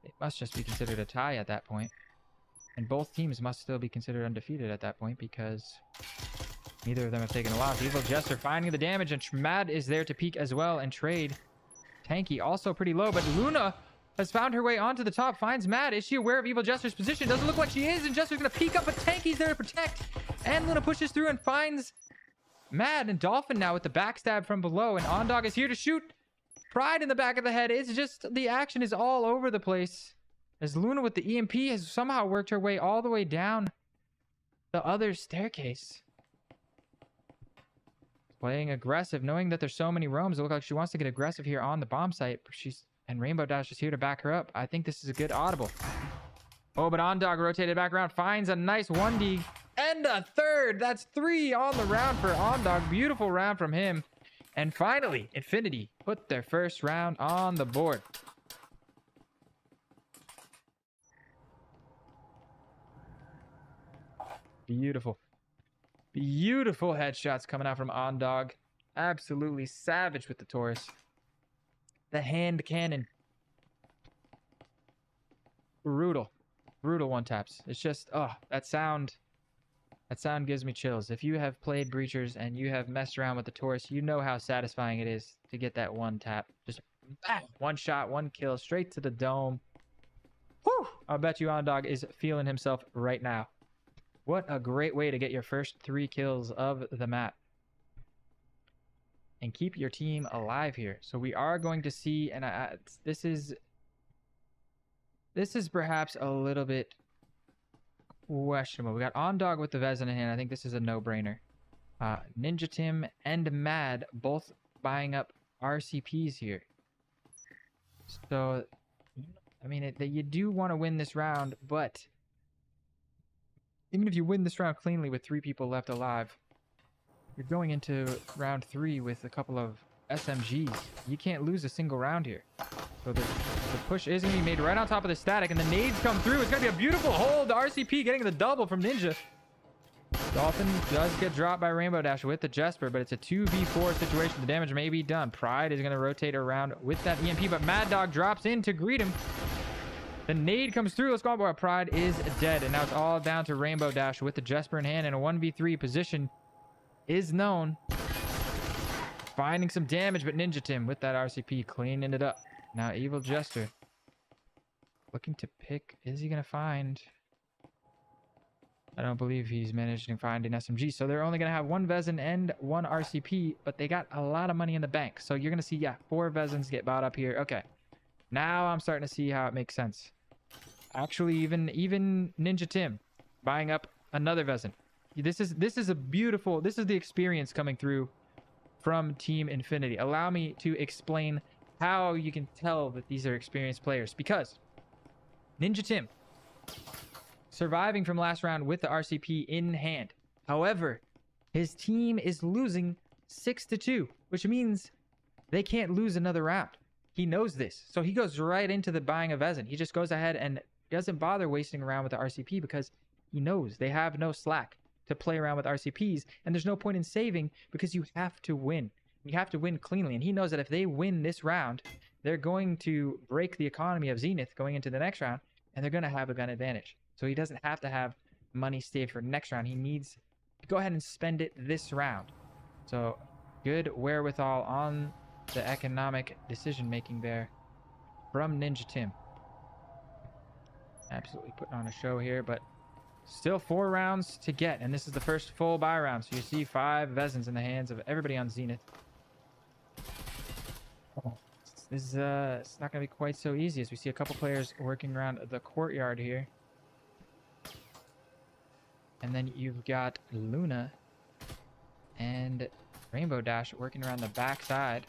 It must just be considered a tie at that point. And both teams must still be considered undefeated at that point because neither of them have taken a loss. Evil Jester finding the damage, and Mad is there to peek as well and trade. Tanky also pretty low, but Luna has found her way onto the top, finds Mad. Is she aware of Evil Jester's position? Doesn't look like she is, and Jester's going to peek up, but Tanky's there to protect. And Luna pushes through and finds Mad, and Dolphin now with the backstab from below, and Ondog is here to shoot Pride in the back of the head. It's just the action is all over the place as Luna with the EMP has somehow worked her way all the way down the other staircase. Playing aggressive, knowing that there's so many roams. It looks like she wants to get aggressive here on the bomb site. And Rainbow Dash is here to back her up. I think this is a good audible. Oh, but Ondog rotated back around, finds a nice 1D and a third. That's 3 on the round for Ondog. Beautiful round from him. And finally, Infinity put their first round on the board. Beautiful. Beautiful headshots coming out from Ondog. Absolutely savage with the Taurus. The hand cannon. Brutal. Brutal one taps. It's just, oh, that sound gives me chills. If you have played Breachers and you have messed around with the Taurus, you know how satisfying it is to get that one tap. Just bang, one shot, one kill, straight to the dome. Whew! I bet you Ondog is feeling himself right now. What a great way to get your first 3 kills of the map. And keep your team alive here. So we are going to see, and this is perhaps a little bit questionable. We got Ondog with the Vezin in hand. I think this is a no-brainer. Ninja Tim and Mad both buying up RCPs here. So, I mean, you do want to win this round, but even if you win this round cleanly with 3 people left alive, you're going into round 3 with a couple of SMGs. You can't lose a single round here. So the push is going to be made right on top of the static, and the nades come through. It's going to be a beautiful hold. The RCP getting the double from Ninja. Dolphin does get dropped by Rainbow Dash with the Jesper, but it's a 2v4 situation. The damage may be done. Pride is going to rotate around with that EMP, but Mad Dog drops in to greet him. The nade comes through. Let's go on board. Pride is dead, and now it's all down to Rainbow Dash with the Jesper in hand, and a 1v3 position is known. Finding some damage, but Ninja Tim with that RCP cleaning it up. Now Evil Jester looking to pick. Is he going to find? I don't believe he's managed to find an SMG. So they're only going to have 1 Vezin and 1 RCP, but they got a lot of money in the bank. So you're going to see, yeah, 4 Vezins get bought up here. Okay. Now I'm starting to see how it makes sense. Actually, even Ninja Tim buying up another Vezin. This is a beautiful, this is the experience coming through from Team Infinity. Allow me to explain how you can tell that these are experienced players, because Ninja Tim surviving from last round with the RCP in hand. However, his team is losing 6-2, which means they can't lose another round. He knows this, so he goes right into the buying of Vezin. He just goes ahead and doesn't bother wasting around with the RCP because he knows they have no slack to play around with RCPs, and there's no point in saving because you have to win. You have to win cleanly, and he knows that if they win this round, they're going to break the economy of Zenith going into the next round, and they're going to have a gun advantage. So he doesn't have to have money saved for next round. He needs to go ahead and spend it this round. So good wherewithal on the economic decision making there from Ninja Tim. Absolutely putting on a show here, but still 4 rounds to get, and this is the first full buy round. So you see 5 Vezins in the hands of everybody on Zenith. This is it's not going to be quite so easy, as we see a couple players working around the courtyard here. And then you've got Luna and Rainbow Dash working around the backside.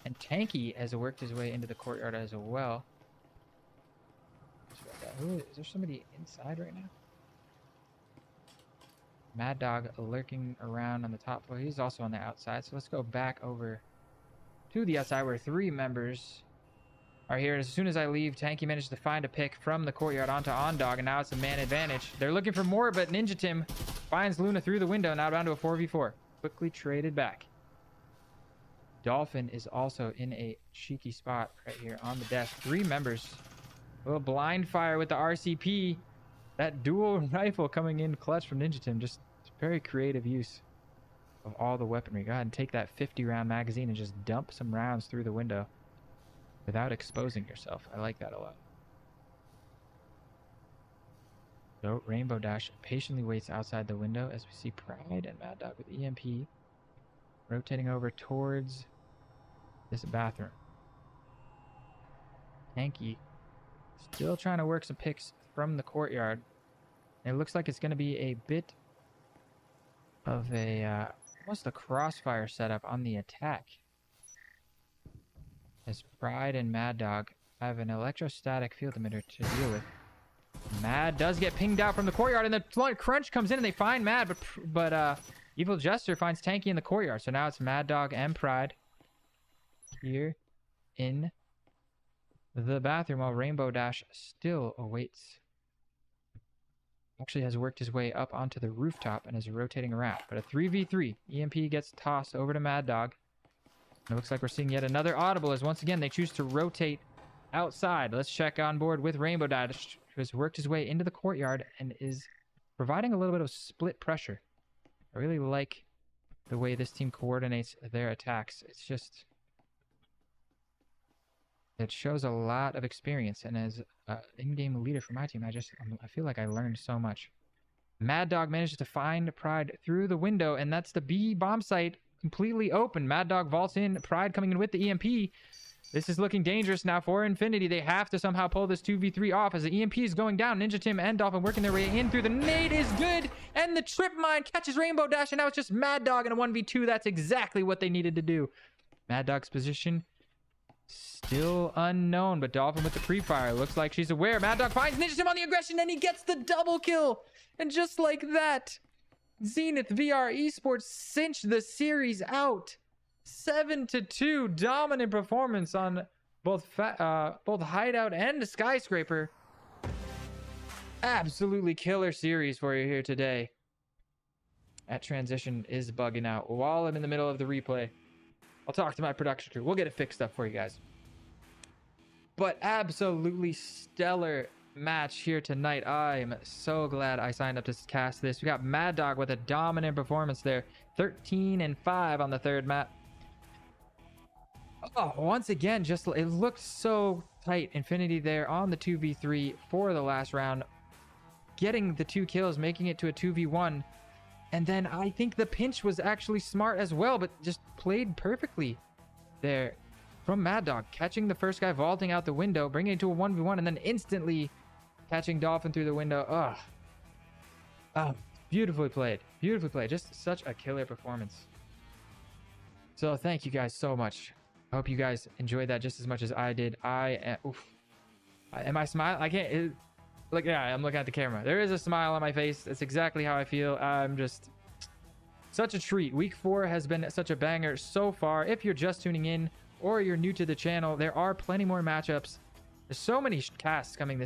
And Tanky has worked his way into the courtyard as well. Is there somebody inside right now? Mad Dog lurking around on the top floor. He's also on the outside. So let's go back over to the outside where 3 members are here. As soon as I leave, Tanky managed to find a pick from the courtyard onto OnDog, and now it's a man advantage. They're looking for more, but Ninja Tim finds Luna through the window, now down to a 4v4. Quickly traded back. Dolphin is also in a cheeky spot right here on the desk. 3 members. A little blind fire with the RCP. That dual rifle coming in clutch from Ninja Tim. Just very creative use of all the weaponry. Go ahead and take that 50-round magazine and just dump some rounds through the window without exposing yourself. I like that a lot. So Rainbow Dash patiently waits outside the window as we see Pride and Mad Dog with EMP rotating over towards this bathroom. Tanky still trying to work some picks from the courtyard. And it looks like it's going to be a bit of a almost a crossfire setup on the attack, as Pride and Mad Dog have an electrostatic field emitter to deal with. Mad does get pinged out from the courtyard, and the crunch comes in and they find Mad, but Evil Jester finds Tanky in the courtyard. So now it's Mad Dog and Pride here in the bathroom, while Rainbow Dash still awaits. Actually has worked his way up onto the rooftop and is rotating around. But a 3v3. EMP gets tossed over to Mad Dog. And it looks like we're seeing yet another audible, as once again they choose to rotate outside. Let's check on board with Rainbow Dash, who has worked his way into the courtyard and is providing a little bit of split pressure. I really like the way this team coordinates their attacks. It's just, it shows a lot of experience, and as an in-game leader for my team, I feel like I learned so much. Mad Dog manages to find Pride through the window, and that's the B bomb site completely open. Mad Dog vaults in, Pride coming in with the EMP. This is looking dangerous now for Infinity. They have to somehow pull this 2v3 off as the EMP is going down. Ninja Tim and Dolphin working their way in through. The nade is good. And the trip mine catches Rainbow Dash. And now it's just Mad Dog in a 1v2. That's exactly what they needed to do. Mad Dog's position still unknown. But Dolphin with the pre-fire. Looks like she's aware. Mad Dog finds Ninja Tim on the aggression. And he gets the double kill. And just like that, Zenith VR eSports cinched the series out. 7-2 dominant performance on both Hideout and Skyscraper. Absolutely killer series for you here today. That transition is bugging out while I'm in the middle of the replay. I'll talk to my production crew. We'll get it fixed up for you guys. But absolutely stellar match here tonight. I'm so glad I signed up to cast this. We got Mad Dog with a dominant performance there. 13-5 on the third map. Oh, once again, just it looked so tight. Infinity there on the 2v3 for the last round, getting the 2 kills, making it to a 2v1. And then I think the pinch was actually smart as well, but just played perfectly there from Mad Dog, catching the first guy vaulting out the window, bringing it to a 1v1, and then instantly catching Dolphin through the window. Oh, beautifully played. Beautifully played. Just such a killer performance. So thank you guys so much. I hope you guys enjoyed that just as much as I did. Am I smiling? I can't. Yeah, I'm looking at the camera. There is a smile on my face. That's exactly how I feel. I'm just such a treat. Week 4 has been such a banger so far. If you're just tuning in or you're new to the channel, there are plenty more matchups. There's so many casts coming this